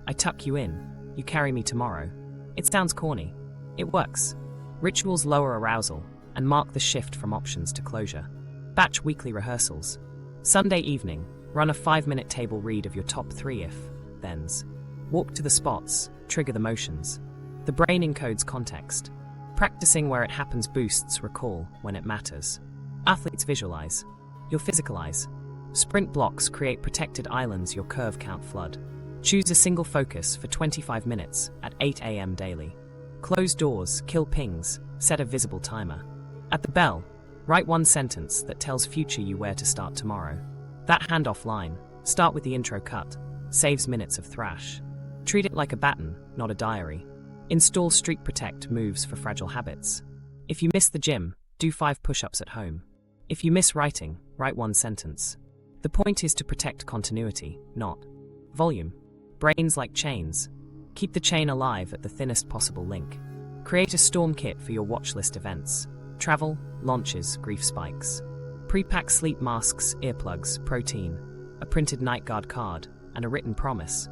I tuck you in, you carry me tomorrow. It sounds corny. It works. Rituals lower arousal and mark the shift from options to closure. Batch weekly rehearsals. Sunday evening, run a 5-minute table read of your top 3 if-thens. Walk to the spots, trigger the motions. The brain encodes context. Practicing where it happens boosts recall when it matters. Athletes visualize. You'll physicalize. Sprint blocks create protected islands your curve can't flood. Choose a single focus for 25 minutes at 8 a.m. daily. Close doors, kill pings, set a visible timer. At the bell, write 1 sentence that tells future you where to start tomorrow. That handoff line, start with the intro cut, saves minutes of thrash. Treat it like a baton, not a diary. Install Streak Protect moves for fragile habits. If you miss the gym, do 5 push-ups at home. If you miss writing, write 1 sentence. The point is to protect continuity, not volume. Brains like chains. Keep the chain alive at the thinnest possible link. Create a storm kit for your watch list events. Travel, launches, grief spikes. Pre-pack sleep masks, earplugs, protein, a printed night guard card, and a written promise.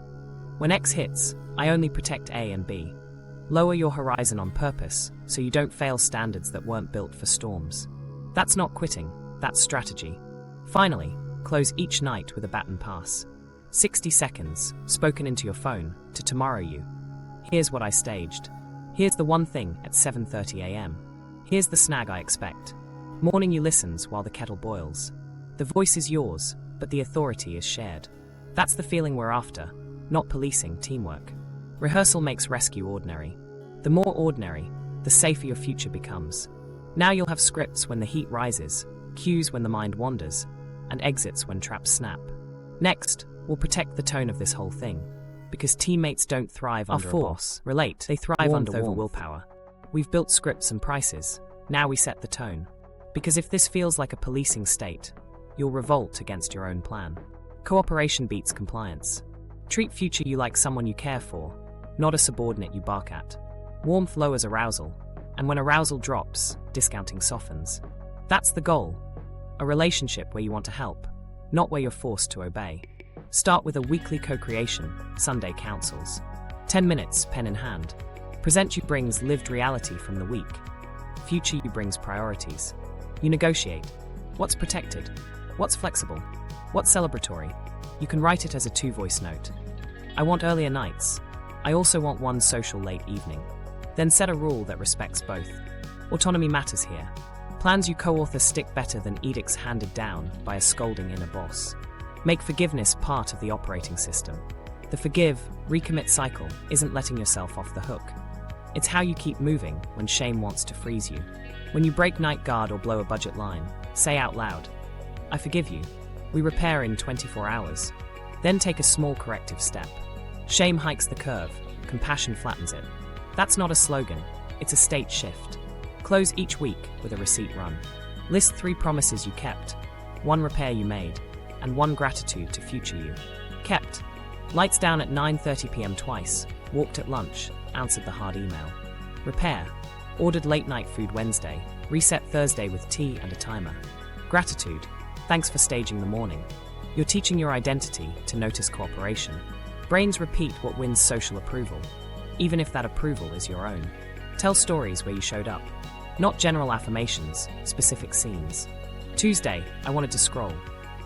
When X hits, I only protect A and B. Lower your horizon on purpose so you don't fail standards that weren't built for storms. That's not quitting, that's strategy. Finally, close each night with a baton pass. 60 seconds, spoken into your phone, to tomorrow you. Here's what I staged. Here's the one thing at 7:30 a.m. Here's the snag I expect. Morning you listens while the kettle boils. The voice is yours, but the authority is shared. That's the feeling we're after, not policing, teamwork. Rehearsal makes rescue ordinary. The more ordinary, the safer your future becomes. Now you'll have scripts when the heat rises, cues when the mind wanders, and exits when traps snap. Next, we'll protect the tone of this whole thing, because teammates don't thrive under a boss. Relate, they thrive under willpower. We've built scripts and prices, now we set the tone. Because if this feels like a policing state, you'll revolt against your own plan. Cooperation beats compliance. Treat future you like someone you care for, not a subordinate you bark at. Warmth lowers arousal, and when arousal drops, discounting softens. That's the goal. A relationship where you want to help, not where you're forced to obey. Start with a weekly co-creation, Sunday councils. 10 minutes, pen in hand. Present you brings lived reality from the week. Future you brings priorities. You negotiate. What's protected? What's flexible? What's celebratory? You can write it as a two-voice note. I want earlier nights. I also want one social late evening. Then set a rule that respects both. Autonomy matters here. Plans you co-author stick better than edicts handed down by a scolding inner boss. Make forgiveness part of the operating system. The forgive, recommit cycle isn't letting yourself off the hook. It's how you keep moving when shame wants to freeze you. When you break night guard or blow a budget line, say out loud, I forgive you. We repair in 24 hours. Then take a small corrective step. Shame hikes the curve, compassion flattens it. That's not a slogan, it's a state shift. Close each week with a receipt run. List 3 promises you kept, 1 repair you made, and 1 gratitude to future you. Kept. Lights down at 9:30 p.m. twice, walked at lunch, answered the hard email. Repair. Ordered late night food Wednesday, reset Thursday with tea and a timer. Gratitude. Thanks for staging the morning. You're teaching your identity to notice cooperation. Brains repeat what wins social approval, even if that approval is your own. Tell stories where you showed up. Not general affirmations, specific scenes. Tuesday, I wanted to scroll.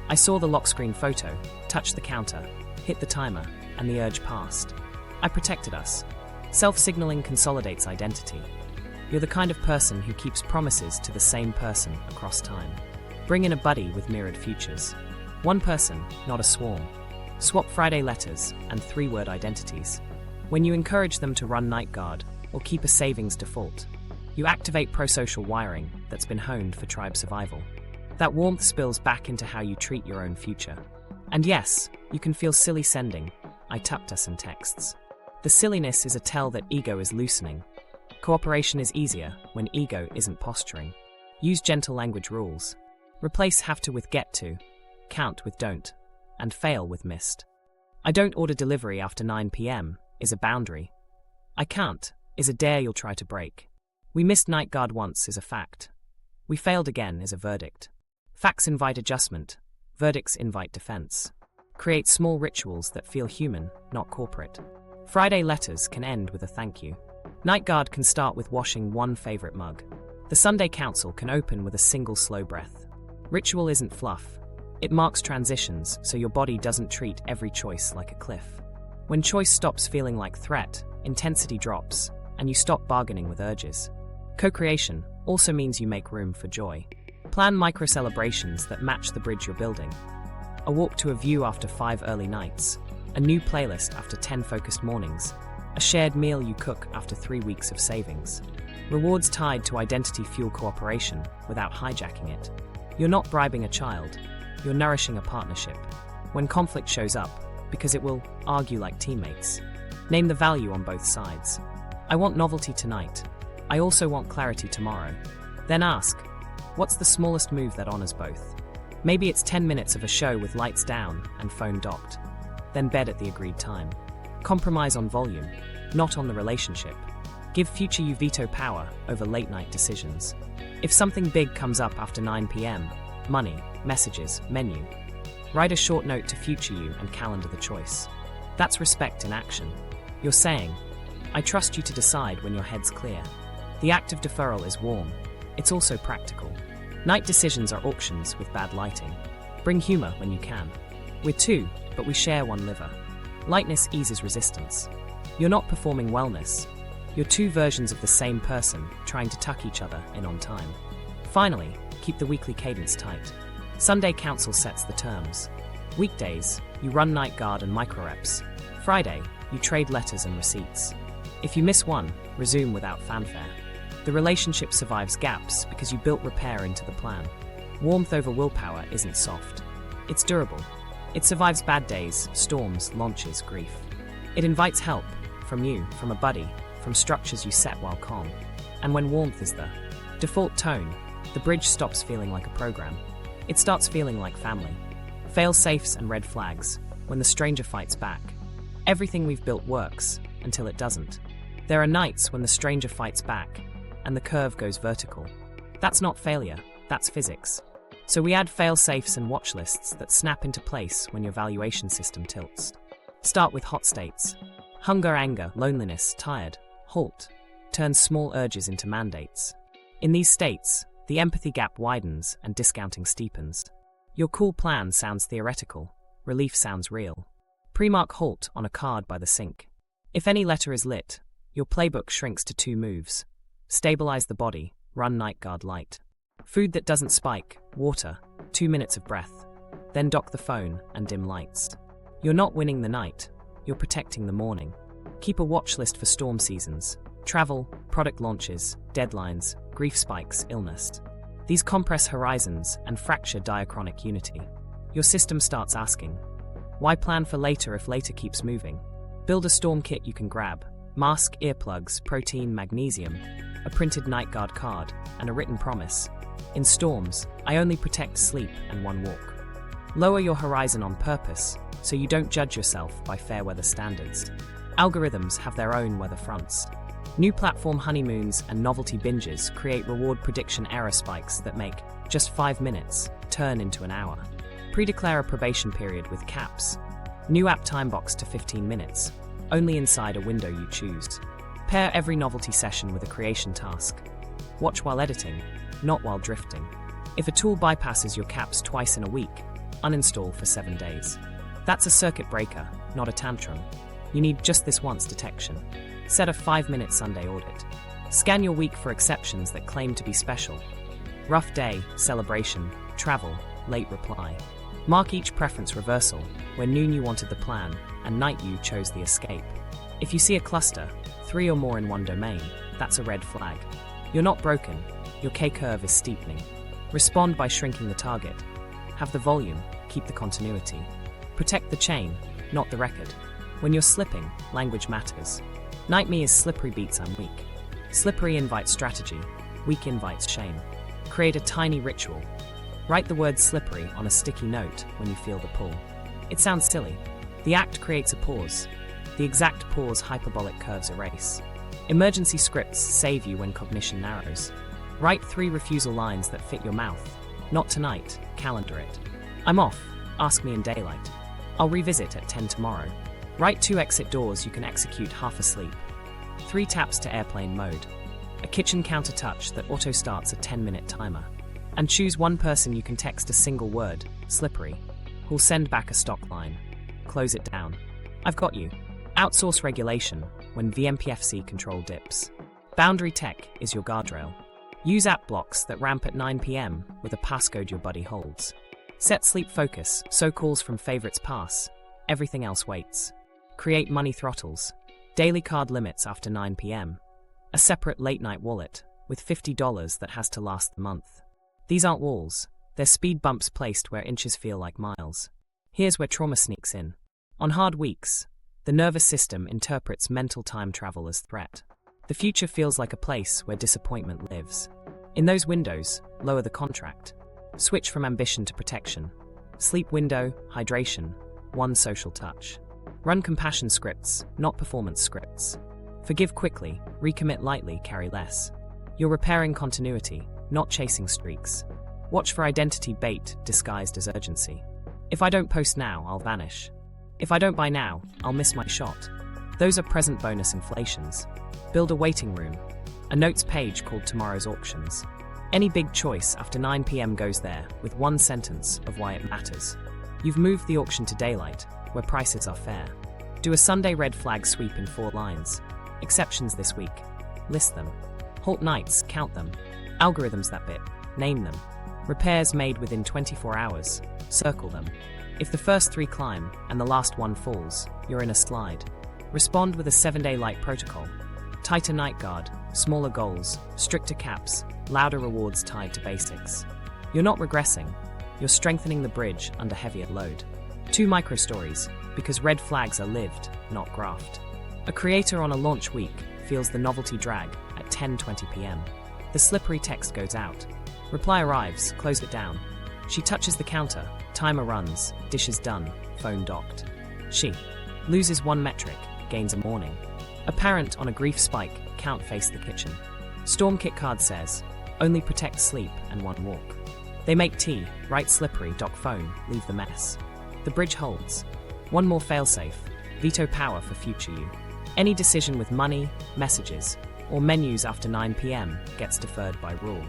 I saw the lock screen photo, touched the counter, hit the timer, and the urge passed. I protected us. Self-signaling consolidates identity. You're the kind of person who keeps promises to the same person across time. Bring in a buddy with mirrored futures. One person, not a swarm. Swap Friday letters and 3-word identities. When you encourage them to run night guard or keep a savings default, you activate prosocial wiring that's been honed for tribe survival. That warmth spills back into how you treat your own future. And yes, you can feel silly sending I tucked us in texts. The silliness is a tell that ego is loosening. Cooperation is easier when ego isn't posturing. Use gentle language rules. Replace have to with get to, count with don't, and fail with missed. I don't order delivery after 9 p.m. is a boundary. I can't is a dare you'll try to break. We missed night guard once is a fact. We failed again is a verdict. Facts invite adjustment. Verdicts invite defense. Create small rituals that feel human, not corporate. Friday letters can end with a thank you. Night guard can start with washing one favorite mug. The Sunday council can open with a single slow breath. Ritual isn't fluff. It marks transitions so your body doesn't treat every choice like a cliff. When choice stops feeling like threat, intensity drops, and you stop bargaining with urges. Co-creation also means you make room for joy. Plan micro-celebrations that match the bridge you're building. A walk to a view after 5 early nights. A new playlist after 10 focused mornings. A shared meal you cook after 3 weeks of savings. Rewards tied to identity fuel cooperation without hijacking it. You're not bribing a child. You're nourishing a partnership. When conflict shows up, because it will argue like teammates. Name the value on both sides. I want novelty tonight. I also want clarity tomorrow. Then ask, what's the smallest move that honors both? Maybe it's 10 minutes of a show with lights down and phone docked. Then bed at the agreed time. Compromise on volume, not on the relationship. Give future you veto power over late night decisions. If something big comes up after 9 p.m., money, messages, menu. Write a short note to future you and calendar the choice. That's respect in action. You're saying, I trust you to decide when your head's clear. The act of deferral is warm. It's also practical. Night decisions are auctions with bad lighting. Bring humor when you can. We're 2, but we share 1 liver. Lightness eases resistance. You're not performing wellness. You're 2 versions of the same person trying to tuck each other in on time. Finally, keep the weekly cadence tight. Sunday council sets the terms. Weekdays, you run night guard and micro-reps. Friday, you trade letters and receipts. If you miss one, resume without fanfare. The relationship survives gaps because you built repair into the plan. Warmth over willpower isn't soft. It's durable. It survives bad days, storms, launches, grief. It invites help, from you, from a buddy, from structures you set while calm. And when warmth is the default tone, the bridge stops feeling like a program. It starts feeling like family. Fail-safes and red flags, when the stranger fights back. Everything we've built works, until it doesn't. There are nights when the stranger fights back, and the curve goes vertical. That's not failure, that's physics. So we add fail-safes and watch lists that snap into place when your valuation system tilts. Start with hot states. Hunger, anger, loneliness, tired, halt. Turn small urges into mandates. In these states, the empathy gap widens and discounting steepens. Your cool plan sounds theoretical. Relief sounds real. Pre-mark halt on a card by the sink. If any letter is lit, your playbook shrinks to 2 moves. Stabilize the body, run night guard light. Food that doesn't spike, water, 2 minutes of breath. Then dock the phone and dim lights. You're not winning the night, you're protecting the morning. Keep a watch list for storm seasons, travel, product launches, deadlines, grief spikes, illness. These compress horizons and fracture diachronic unity. Your system starts asking, why plan for later if later keeps moving? Build a storm kit you can grab: mask, earplugs, protein, magnesium, a printed night guard card, and a written promise. In storms, I only protect sleep and 1 walk. Lower your horizon on purpose, so you don't judge yourself by fair weather standards. Algorithms have their own weather fronts. New platform honeymoons and novelty binges create reward prediction error spikes that make just 5 minutes turn into an hour. Pre-declare a probation period with caps. New app time box to 15 minutes, only inside a window you choose. Pair every novelty session with a creation task. Watch while editing, not while drifting. If a tool bypasses your caps twice in a week, uninstall for 7 days. That's a circuit breaker, not a tantrum. You need just this once detection. Set a 5-minute Sunday audit. Scan your week for exceptions that claim to be special. Rough day, celebration, travel, late reply. Mark each preference reversal, where noon you wanted the plan, and night you chose the escape. If you see a cluster, 3 or more in one domain, that's a red flag. You're not broken, your K-curve is steepening. Respond by shrinking the target. Have the volume, keep the continuity. Protect the chain, not the record. When you're slipping, language matters. Night me is slippery beats I'm weak. Slippery invites strategy, weak invites shame. Create a tiny ritual. Write the word slippery on a sticky note when you feel the pull. It sounds silly. The act creates a pause. The exact pause hyperbolic curves erase. Emergency scripts save you when cognition narrows. Write 3 refusal lines that fit your mouth. Not tonight, calendar it. I'm off, ask me in daylight. I'll revisit at 10 tomorrow. Write 2 exit doors you can execute half asleep. 3 taps to airplane mode. A kitchen counter touch that auto starts a 10-minute timer. And choose 1 person you can text a single word, slippery, who'll send back a stock line. Close it down. I've got you. Outsource regulation when VMPFC control dips. Boundary tech is your guardrail. Use app blocks that ramp at 9 p.m. with a passcode your buddy holds. Set sleep focus so calls from favorites pass. Everything else waits. Create money throttles. Daily card limits after 9 p.m. A separate late-night wallet with $50 that has to last the month. These aren't walls, they're speed bumps placed where inches feel like miles. Here's where trauma sneaks in. On hard weeks, the nervous system interprets mental time travel as threat. The future feels like a place where disappointment lives. In those windows, lower the contract. Switch from ambition to protection. Sleep window, hydration, 1 social touch. Run compassion scripts, not performance scripts. Forgive quickly, recommit lightly, carry less. You're repairing continuity, not chasing streaks. Watch for identity bait disguised as urgency. If I don't post now, I'll vanish. If I don't buy now, I'll miss my shot. Those are present bonus inflations. Build a waiting room, a notes page called Tomorrow's Auctions. Any big choice after 9 p.m. goes there with 1 sentence of why it matters. You've moved the auction to daylight, where prices are fair. Do a Sunday red flag sweep in 4 lines. Exceptions this week. List them. Halt nights, count them. Algorithms that bit, name them. Repairs made within 24 hours, circle them. If the first 3 climb and the last 1 falls, you're in a slide. Respond with a 7-day light protocol. Tighter night guard, smaller goals, stricter caps, louder rewards tied to basics. You're not regressing, you're strengthening the bridge under heavier load. 2 micro stories, because red flags are lived, not graphed. A creator on a launch week feels the novelty drag at 10:20 p.m. The slippery text goes out. Reply arrives, close it down. She touches the counter, timer runs, dishes done, phone docked. She loses 1 metric, gains a morning. A parent on a grief spike, count face the kitchen. Storm kit card says, only protect sleep and 1 walk. They make tea, write slippery, dock phone, leave the mess. The bridge holds. 1 more failsafe, veto power for future you. Any decision with money, messages, or menus after 9 p.m. gets deferred by rule.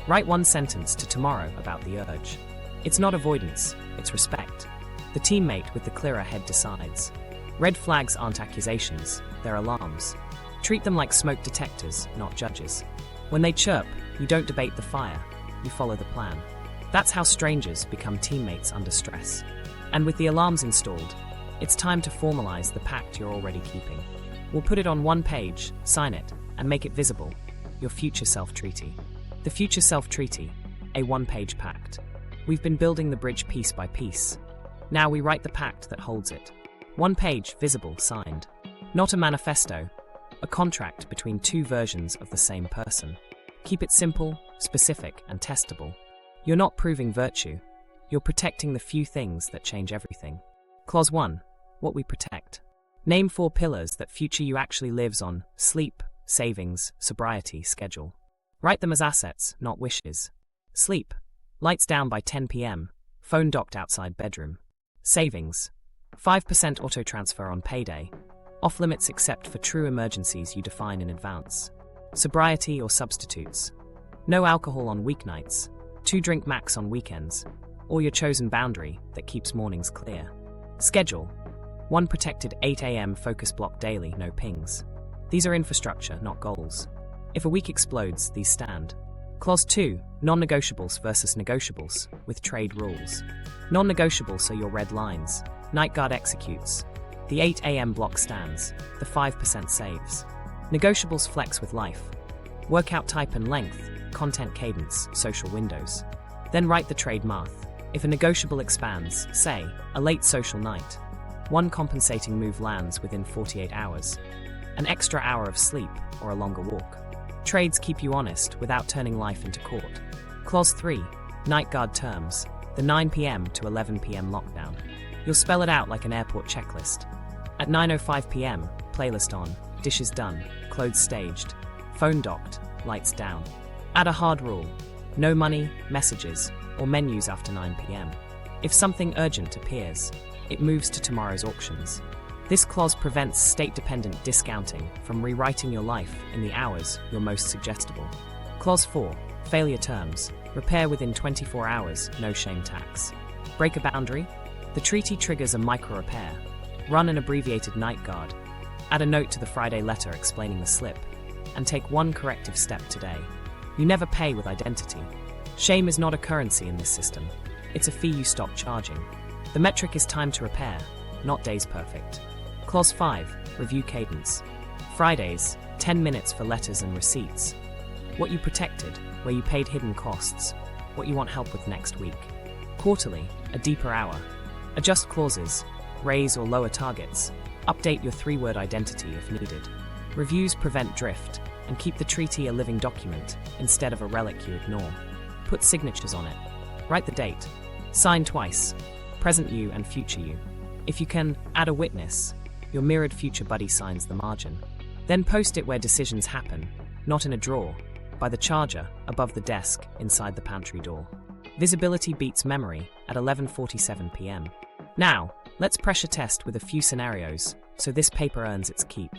Write 1 sentence to tomorrow about the urge. It's not avoidance, it's respect. The teammate with the clearer head decides. Red flags aren't accusations, they're alarms. Treat them like smoke detectors, not judges. When they chirp, you don't debate the fire, you follow the plan. That's how strangers become teammates under stress. And with the alarms installed, it's time to formalize the pact you're already keeping. We'll put it on one page, sign it, and make it visible. Your future self-treaty. The future self-treaty, a one-page pact. We've been building the bridge piece by piece. Now we write the pact that holds it. One page, visible, signed. Not a manifesto, a contract between two versions of the same person. Keep it simple, specific, and testable. You're not proving virtue. You're protecting the few things that change everything. Clause 1. What we protect. Name 4 pillars that future you actually lives on: sleep, savings, sobriety, schedule. Write them as assets, not wishes. Sleep. Lights down by 10 p.m. Phone docked outside bedroom. Savings. 5% auto transfer on payday. Off limits except for true emergencies you define in advance. Sobriety or substitutes. No alcohol on weeknights. 2 drink max on weekends. Or your chosen boundary that keeps mornings clear. Schedule. 1 protected 8 a.m. focus block daily, no pings. These are infrastructure, not goals. If a week explodes, these stand. Clause 2. Non-negotiables versus negotiables, with trade rules. Non-negotiables are your red lines. Night guard executes. The 8 a.m. block stands. The 5% saves. Negotiables flex with life. Workout type and length, content cadence, social windows. Then write the trade math. If a negotiable expands, say, a late social night, 1 compensating move lands within 48 hours. An extra hour of sleep or a longer walk. Trades keep you honest without turning life into court. Clause 3. Night guard terms. The 9 p.m. to 11 p.m. lockdown. You'll spell it out like an airport checklist. At 9:05 p.m., playlist on, dishes done, clothes staged, phone docked, lights down. Add a hard rule. No money, messages, or menus after 9 p.m. If something urgent appears, it moves to tomorrow's auctions. This clause prevents state-dependent discounting from rewriting your life in the hours you're most suggestible. Clause 4. Failure terms. Repair within 24 hours, no shame tax. Break a boundary? The treaty triggers a micro-repair. Run an abbreviated night guard. Add a note to the Friday letter explaining the slip. And take 1 corrective step today. You never pay with identity. Shame is not a currency in this system. It's a fee you stop charging. The metric is time to repair, not days perfect. Clause 5. Review cadence. Fridays, 10 minutes for letters and receipts. What you protected, where you paid hidden costs, what you want help with next week. Quarterly, a deeper hour. Adjust clauses, raise or lower targets, update your 3-word identity if needed. Reviews prevent drift and keep the treaty a living document instead of a relic you ignore. Put signatures on it. Write the date. Sign twice. Present you and future you. If you can, add a witness. Your mirrored future buddy signs the margin. Then post it where decisions happen, not in a drawer, by the charger, above the desk, inside the pantry door. Visibility beats memory at 11:47 p.m. Now, let's pressure test with a few scenarios, so this paper earns its keep.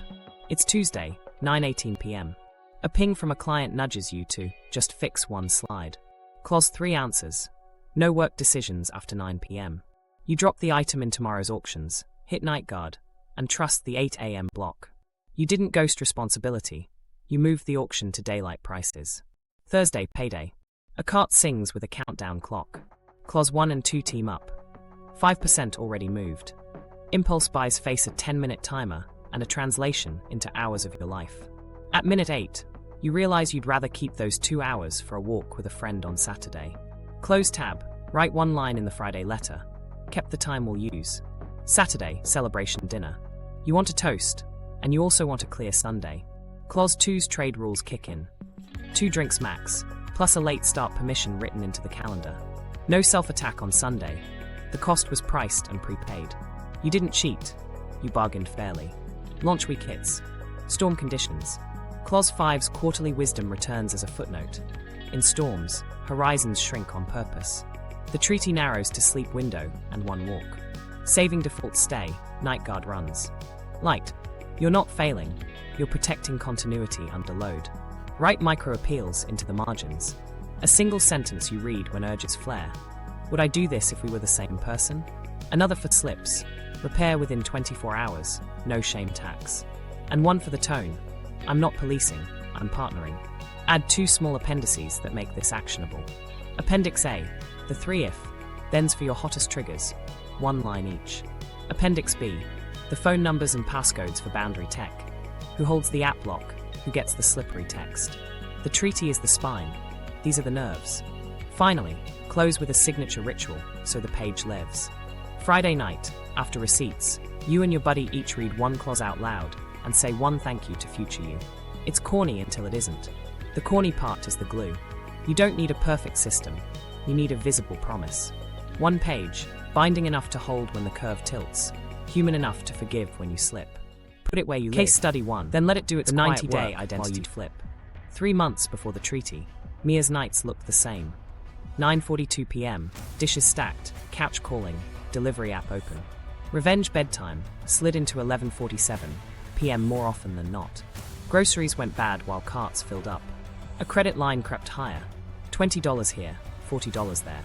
It's Tuesday, 9:18 p.m. A ping from a client nudges you to just fix 1 slide. Clause 3 answers. No work decisions after 9 p.m. You drop the item in tomorrow's auctions, hit night guard, and trust the 8 a.m. block. You didn't ghost responsibility. You moved the auction to daylight prices. Thursday, payday. A cart sings with a countdown clock. Clause 1 and 2 team up. 5% already moved. Impulse buys face a 10-minute timer and a translation into hours of your life. At minute 8, you realize you'd rather keep those 2 hours for a walk with a friend on Saturday. Close tab. Write 1 line in the Friday letter. Kept the time we'll use. Saturday, celebration dinner. You want a toast, and you also want a clear Sunday. Clause 2's trade rules kick in. 2 drinks max, plus a late start permission written into the calendar. No self-attack on Sunday. The cost was priced and prepaid. You didn't cheat. You bargained fairly. Launch week hits. Storm conditions. Clause 5's quarterly wisdom returns as a footnote. In storms, horizons shrink on purpose. The treaty narrows to sleep window and 1 walk. Saving default stay, night guard runs. Light. You're not failing. You're protecting continuity under load. Write micro-appeals into the margins. A single sentence you read when urges flare. Would I do this if we were the same person? Another for slips. Repair within 24 hours, no shame tax. And one for the tone. I'm not policing, I'm partnering. Add 2 small appendices that make this actionable. Appendix A, the 3 if, thens for your hottest triggers, 1 line each. Appendix B, the phone numbers and passcodes for Boundary Tech. Who holds the app lock, who gets the slippery text. The treaty is the spine, these are the nerves. Finally, close with a signature ritual, so the page lives. Friday night, after receipts, you and your buddy each read 1 clause out loud and say 1 thank you to future you. It's corny until it isn't. The corny part is the glue. You don't need a perfect system, you need a visible promise. 1 page, binding enough to hold when the curve tilts, human enough to forgive when you slip. Put it where you live. Case study 1, then let it do its 90-day identity flip. 3 months before the treaty, Mia's nights looked the same. 9:42 p.m, dishes stacked, couch calling, delivery app open. Revenge bedtime, slid into 11:47 p.m. more often than not. Groceries went bad while carts filled up. A credit line crept higher. $20 here, $40 there.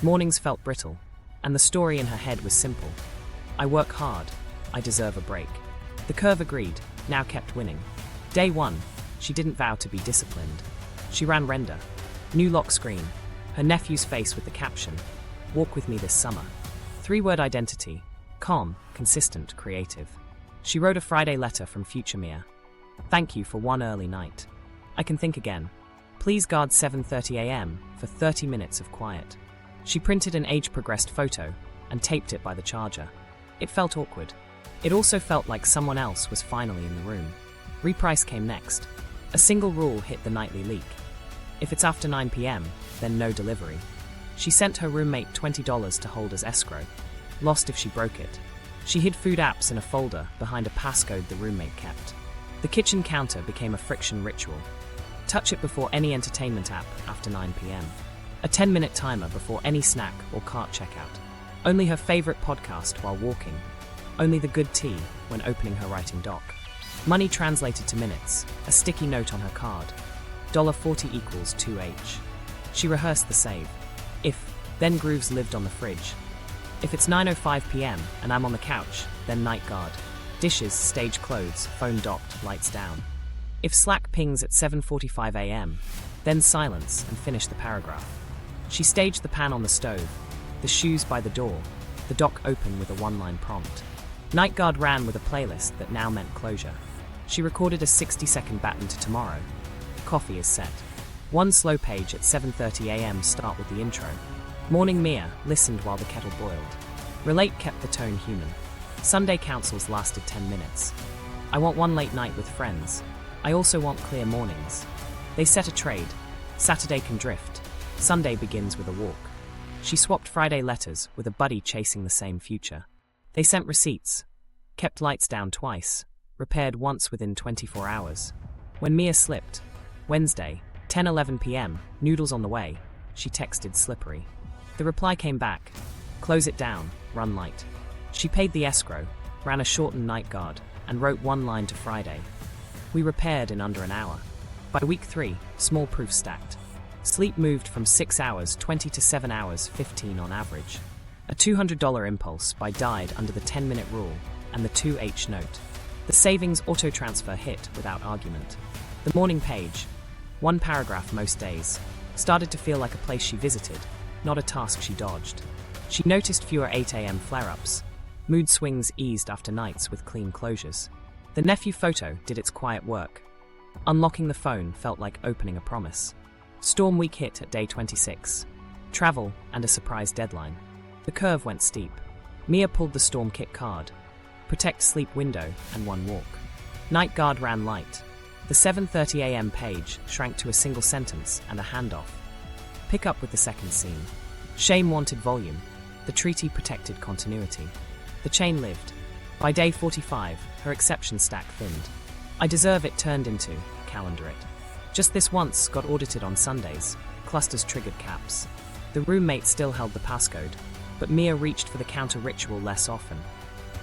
Mornings felt brittle, and the story in her head was simple. I work hard, I deserve a break. The curve agreed, now kept winning. Day 1, she didn't vow to be disciplined. She ran render. New lock screen. Her nephew's face with the caption, "Walk with me this summer." 3-word identity. Calm, consistent, creative. She wrote a Friday letter from future Mia. Thank you for 1 early night. I can think again. Please guard 7:30 a.m. for 30 minutes of quiet. She printed an age-progressed photo and taped it by the charger. It felt awkward. It also felt like someone else was finally in the room. Reprice came next. A single rule hit the nightly leak. If it's after 9 p.m., then no delivery. She sent her roommate $20 to hold as escrow. Lost if she broke it. She hid food apps in a folder behind a passcode the roommate kept. The kitchen counter became a friction ritual. Touch it before any entertainment app after 9 p.m. A 10-minute timer before any snack or cart checkout. Only her favorite podcast while walking. Only the good tea when opening her writing doc. Money translated to minutes, a sticky note on her card. $40 equals 2H. She rehearsed the save. If, then grooves lived on the fridge. If it's 9:05 p.m. and I'm on the couch, then night guard. Dishes, stage clothes, phone docked, lights down. If Slack pings at 7:45 a.m., then silence and finish the paragraph. She staged the pan on the stove, the shoes by the door, the dock open with a 1-line prompt. Night guard ran with a playlist that now meant closure. She recorded a 60-second baton to tomorrow. Coffee is set. 1 slow page at 7:30 a.m. start with the intro. Morning Mia listened while the kettle boiled. Relate kept the tone human. Sunday councils lasted 10 minutes. I want 1 late night with friends. I also want clear mornings. They set a trade. Saturday can drift. Sunday begins with a walk. She swapped Friday letters with a buddy chasing the same future. They sent receipts. Kept lights down twice. Repaired once within 24 hours. When Mia slipped, Wednesday, 10:11 p.m, noodles on the way, she texted slippery. The reply came back. Close it down, run light. She paid the escrow, ran a shortened night guard, and wrote 1 line to Friday. We repaired in under an hour. By week 3, small proof stacked. Sleep moved from 6 hours 20 to 7 hours 15 on average. A $200 impulse buy died under the 10-minute rule and the 2H note. The savings auto-transfer hit without argument. The morning page, 1 paragraph most days, started to feel like a place she visited, not a task she dodged. She noticed fewer 8 a.m. flare-ups. Mood swings eased after nights with clean closures. The nephew photo did its quiet work. Unlocking the phone felt like opening a promise. Storm week hit at day 26. Travel and a surprise deadline. The curve went steep. Mia pulled the storm kit card. Protect sleep window and 1 walk. Night guard ran light. The 7:30 a.m. page shrank to a single sentence and a handoff. Pick up with the second scene. Shame wanted volume. The treaty protected continuity. The chain lived. By day 45, her exception stack thinned. I deserve it turned into calendar it. Just this once got audited on Sundays. Clusters triggered caps. The roommate still held the passcode, but Mia reached for the counter ritual less often.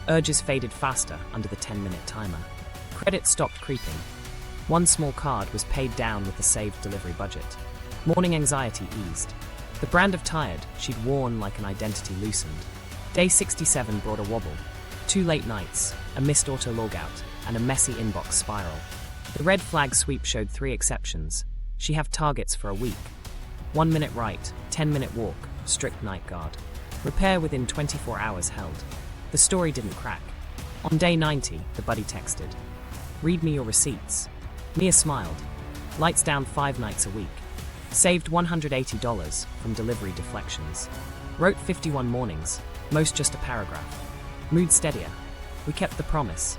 Urges faded faster under the 10-minute timer. Credit stopped creeping. 1 small card was paid down with the saved delivery budget. Morning anxiety eased. The brand of tired she'd worn like an identity loosened. Day 67 brought a wobble. 2 late nights, a missed auto logout, and a messy inbox spiral. The red flag sweep showed 3 exceptions. She have targets for a week. 1 minute write, 10-minute walk, strict night guard. Repair within 24 hours held. The story didn't crack. On day 90, the buddy texted, "Read me your receipts." Mia smiled. Lights down 5 nights a week. Saved $180 from delivery deflections. Wrote 51 mornings, most just a paragraph. Mood steadier. We kept the promise.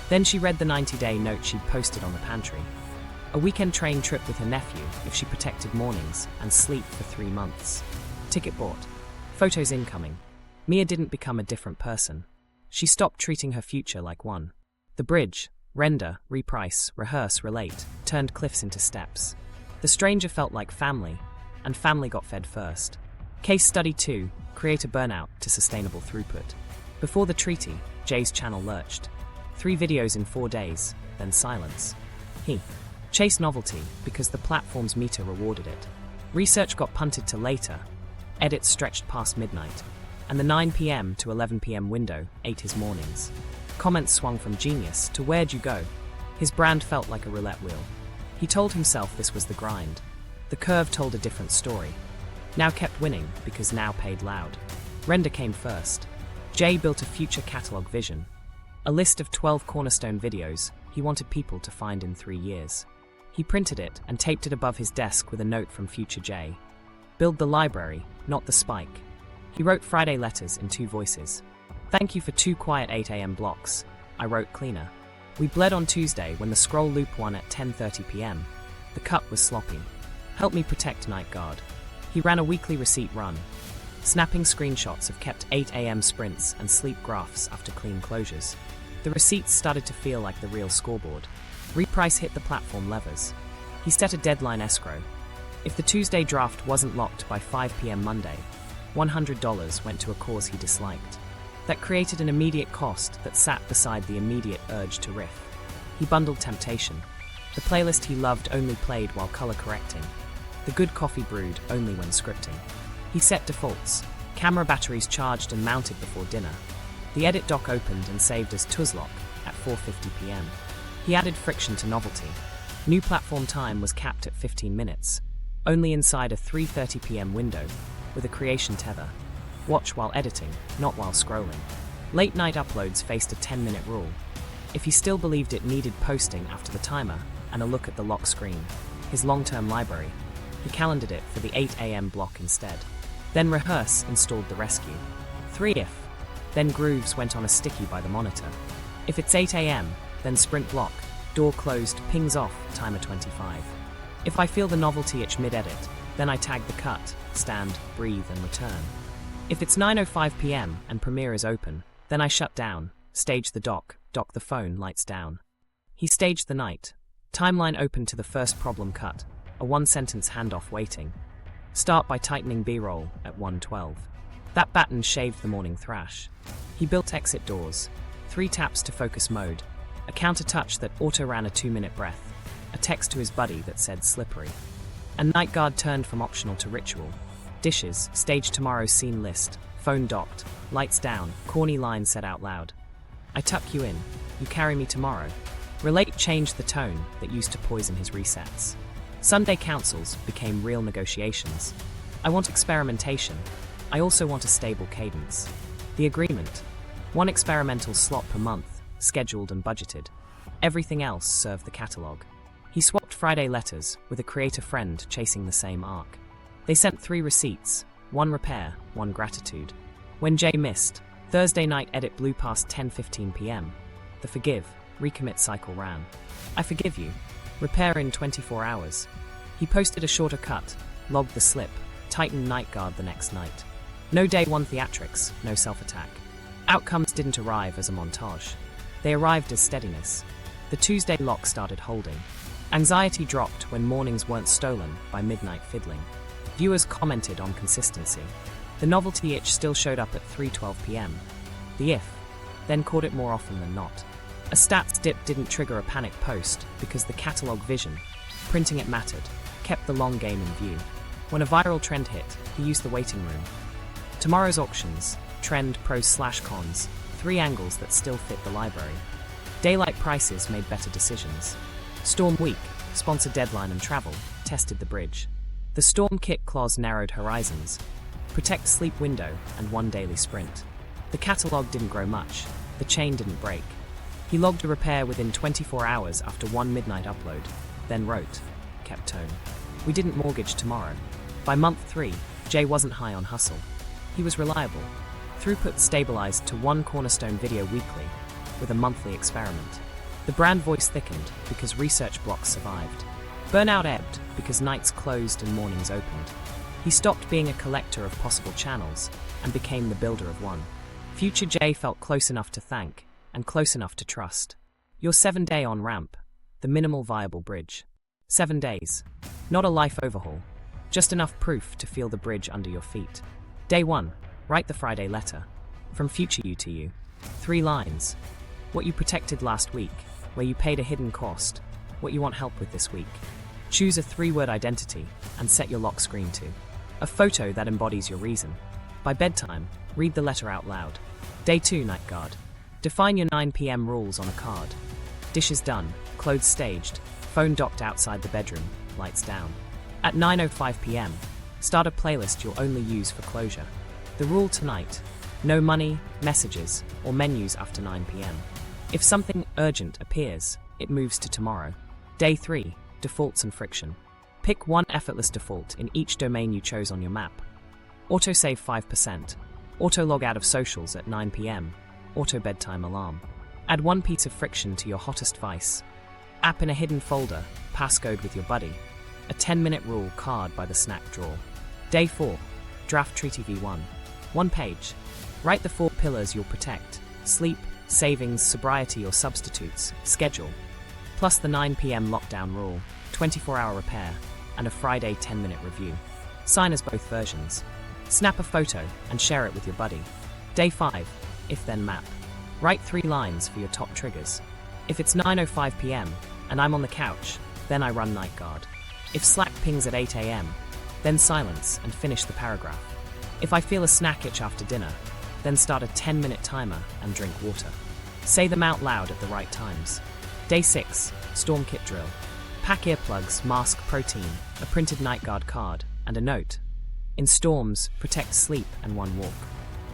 Then she read the 90-day note she'd posted on the pantry. A weekend train trip with her nephew if she protected mornings and sleep for 3 months. Ticket bought. Photos incoming. Mia didn't become a different person. She stopped treating her future like one. The bridge, render, reprice, rehearse, relate, turned cliffs into steps. The stranger felt like family, and family got fed first. Case study 2, create a burnout to sustainable throughput. Before the treaty, Jay's channel lurched. 3 videos in 4 days, then silence. He chased novelty because the platform's meter rewarded it. Research got punted to later. Edits stretched past midnight. And the 9 p.m. to 11 p.m. window ate his mornings. Comments swung from genius to where'd you go? His brand felt like a roulette wheel. He told himself this was the grind. The curve told a different story. Now kept winning because now paid loud. Render came first. Jay built a future catalog vision. A list of 12 cornerstone videos he wanted people to find in 3 years. He printed it and taped it above his desk with a note from future Jay. Build the library, not the spike. He wrote Friday letters in 2 voices. Thank you for 2 quiet 8 a.m. blocks. I wrote cleaner. We bled on Tuesday when the scroll loop won at 10:30 p.m. The cut was sloppy. Help me protect night guard. He ran a weekly receipt run. Snapping screenshots of kept 8 a.m. sprints and sleep graphs after clean closures. The receipts started to feel like the real scoreboard. Reprice hit the platform levers. He set a deadline escrow. If the Tuesday draft wasn't locked by 5 p.m. Monday, $100 went to a cause he disliked. That created an immediate cost that sat beside the immediate urge to riff. He bundled temptation. The playlist he loved only played while color correcting. The good coffee brewed only when scripting. He set defaults. Camera batteries charged and mounted before dinner. The edit dock opened and saved as Tuzlock at 4:50 p.m. He added friction to novelty. New platform time was capped at 15 minutes, only inside a 3:30 p.m. window, with a creation tether. Watch while editing, not while scrolling. Late night uploads faced a 10-minute rule. If he still believed it needed posting after the timer and a look at the lock screen, his long-term library, he calendared it for the 8 a.m. block instead. Then Rehearse installed the rescue. 3 if. Then Grooves went on a sticky by the monitor. If it's 8 a.m., then sprint block, door closed, pings off, timer 25. If I feel the novelty itch mid-edit, then I tag the cut, stand, breathe, and return. If it's 9:05 p.m. and Premiere is open, then I shut down, stage the dock the phone, lights down. He staged the night. Timeline open to the first problem cut, a 1-sentence handoff waiting. Start by tightening B-roll at 1:12. That baton shaved the morning thrash. He built exit doors, 3 taps to focus mode, a counter touch that auto-ran a 2-minute breath, a text to his buddy that said slippery. And night guard turned from optional to ritual. Dishes, stage tomorrow's scene list, phone docked, lights down, corny line said out loud. I tuck you in, you carry me tomorrow. Relate changed the tone that used to poison his resets. Sunday councils became real negotiations. I want experimentation. I also want a stable cadence. The agreement. 1 experimental slot per month, scheduled and budgeted. Everything else served the catalog. He swapped Friday letters with a creator friend chasing the same arc. They sent 3 receipts, 1 repair, 1 gratitude. When Jay missed, Thursday night edit blew past 10:15 p.m. The forgive, recommit cycle ran. I forgive you. Repair in 24 hours. He posted a shorter cut, logged the slip, tightened night guard the next night. No day 1 theatrics, no self-attack. Outcomes didn't arrive as a montage. They arrived as steadiness. The Tuesday lock started holding. Anxiety dropped when mornings weren't stolen by midnight fiddling. Viewers commented on consistency. The novelty itch still showed up at 3:12 p.m. The if, then caught it more often than not. A stats dip didn't trigger a panic post because the catalog vision, printing it mattered, kept the long game in view. When a viral trend hit, he used the waiting room. Tomorrow's auctions, trend, pros/cons, 3 angles that still fit the library. Daylight prices made better decisions. Storm week, sponsor deadline and travel, tested the bridge. The storm kit clause narrowed horizons. Protect sleep window and 1 daily sprint. The catalog didn't grow much. The chain didn't break. He logged a repair within 24 hours after 1 midnight upload, then wrote, kept tone. We didn't mortgage tomorrow. By month 3, Jay wasn't high on hustle. He was reliable. Throughput stabilized to 1 cornerstone video weekly, with a monthly experiment. The brand voice thickened because research blocks survived. Burnout ebbed because nights closed and mornings opened. He stopped being a collector of possible channels and became the builder of one. Future Jay felt close enough to thank and close enough to trust. Your 7-day on-ramp, the minimal viable bridge. 7 days. Not a life overhaul. Just enough proof to feel the bridge under your feet. Day 1. Write the Friday letter. From future you to you. 3 lines. What you protected last week, where you paid a hidden cost, what you want help with this week. Choose a 3-word identity and set your lock screen to. A photo that embodies your reason. By bedtime, read the letter out loud. Day 2, night guard. Define your 9 p.m. rules on a card. Dishes done, clothes staged, phone docked outside the bedroom, lights down. At 9:05 p.m., start a playlist you'll only use for closure. The rule tonight: no money, messages, or menus after 9 p.m. If something urgent appears, it moves to tomorrow. Day 3, defaults and friction. Pick 1 effortless default in each domain you chose on your map. Autosave 5%. Auto log out of socials at 9 p.m. Auto bedtime alarm. Add 1 piece of friction to your hottest vice. App in a hidden folder, passcode with your buddy. A 10-minute rule card by the snack drawer. Day 4, draft treaty v1. 1 page. Write the 4 pillars you'll protect: sleep, savings, sobriety or substitutes, schedule. Plus the 9 p.m. lockdown rule, 24-hour repair, and a Friday 10-minute review. Sign as both versions. Snap a photo and share it with your buddy. Day 5, if-then map. Write 3 lines for your top triggers. If it's 9:05 p.m. and I'm on the couch, then I run night guard. If Slack pings at 8 a.m., then silence and finish the paragraph. If I feel a snack itch after dinner, then start a 10-minute timer and drink water. Say them out loud at the right times. Day 6, storm kit drill. Pack earplugs, mask, protein, a printed night guard card, and a note. In storms, protect sleep and 1 walk.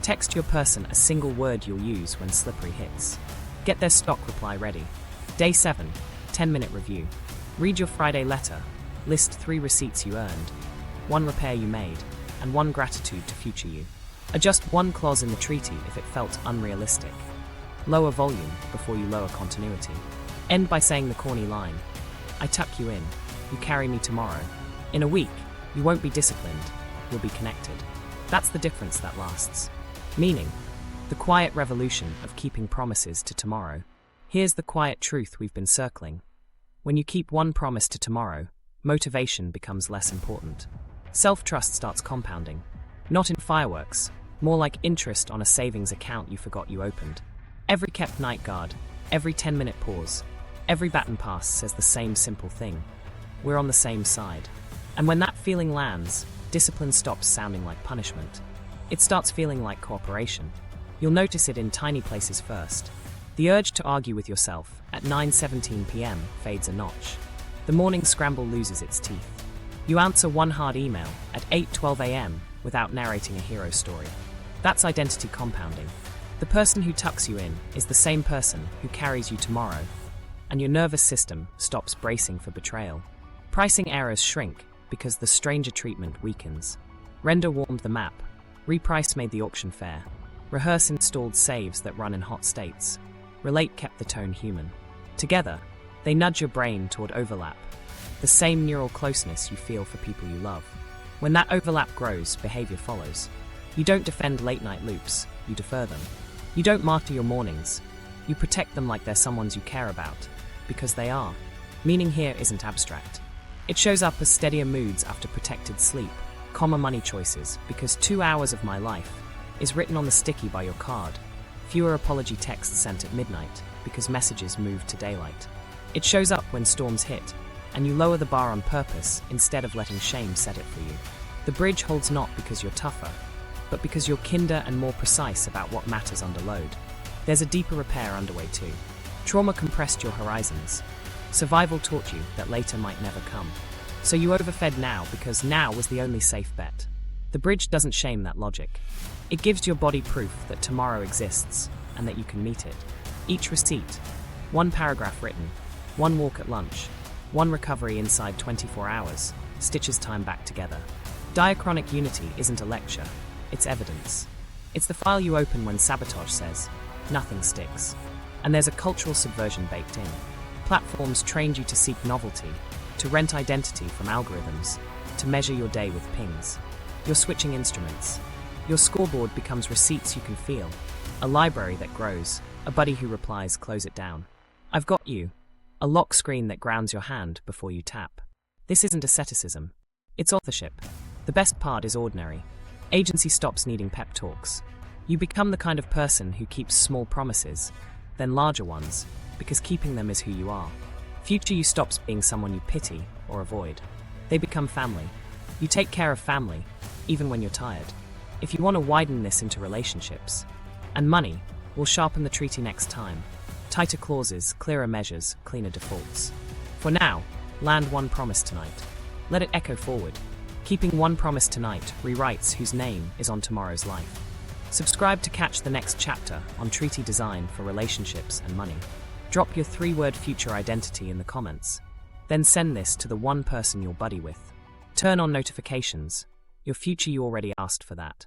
Text your person a single word you'll use when slippery hits. Get their stock reply ready. Day 7, 10-minute review. Read your Friday letter. List 3 receipts you earned, 1 repair you made, and 1 gratitude to future you. Adjust 1 clause in the treaty if it felt unrealistic. Lower volume before you lower continuity. End by saying the corny line: I tuck you in, you carry me tomorrow. In a week, you won't be disciplined, you'll be connected. That's the difference that lasts. Meaning, the quiet revolution of keeping promises to tomorrow. Here's the quiet truth we've been circling. When you keep 1 promise to tomorrow, motivation becomes less important. Self-trust starts compounding. Not in fireworks, more like interest on a savings account you forgot you opened. Every kept night guard, every 10-minute pause, every baton pass says the same simple thing: we're on the same side. And when that feeling lands, discipline stops sounding like punishment. It starts feeling like cooperation. You'll notice it in tiny places first. The urge to argue with yourself at 9:17 p.m. fades a notch. The morning scramble loses its teeth. You answer 1 hard email at 8:12 a.m. without narrating a hero story. That's identity compounding. The person who tucks you in is the same person who carries you tomorrow, and your nervous system stops bracing for betrayal. Pricing errors shrink because the stranger treatment weakens. Render warmed the map. Reprice made the auction fair. Rehearse installed saves that run in hot states. Relate kept the tone human. Together, they nudge your brain toward overlap, the same neural closeness you feel for people you love. When that overlap grows, behavior follows. You don't defend late-night loops, you defer them. You don't martyr your mornings, you protect them like they're someone's you care about, because they are. Meaning here isn't abstract. It shows up as steadier moods after protected sleep, calmer money choices, because 2 hours of my life is written on the sticky by your card, fewer apology texts sent at midnight, because messages moved to daylight. It shows up when storms hit, and you lower the bar on purpose instead of letting shame set it for you. The bridge holds not because you're tougher, but because you're kinder and more precise about what matters under load. There's a deeper repair underway too. Trauma compressed your horizons. Survival taught you that later might never come. So you overfed now because now was the only safe bet. The bridge doesn't shame that logic. It gives your body proof that tomorrow exists and that you can meet it. Each receipt, one paragraph written, one walk at lunch, one recovery inside 24 hours, stitches time back together. Diachronic unity isn't a lecture, it's evidence. It's the file you open when sabotage says, nothing sticks. And there's a cultural subversion baked in. Platforms trained you to seek novelty, to rent identity from algorithms, to measure your day with pings. You're switching instruments. Your scoreboard becomes receipts you can feel, a library that grows, a buddy who replies, close it down. I've got you. A lock screen that grounds your hand before you tap. This isn't asceticism. It's authorship. The best part is ordinary. Agency stops needing pep talks. You become the kind of person who keeps small promises, then larger ones, because keeping them is who you are. Future you stops being someone you pity or avoid. They become family. You take care of family, even when you're tired. If you want to widen this into relationships. And money, we'll sharpen the treaty next time. Tighter clauses, clearer measures, cleaner defaults. For now, land one promise tonight. Let it echo forward. Keeping one promise tonight rewrites whose name is on tomorrow's life. Subscribe to catch the next chapter on treaty design for relationships and money. Drop your 3-word future identity in the comments. Then send this to the one person you'll buddy with. Turn on notifications. Your future you already asked for that.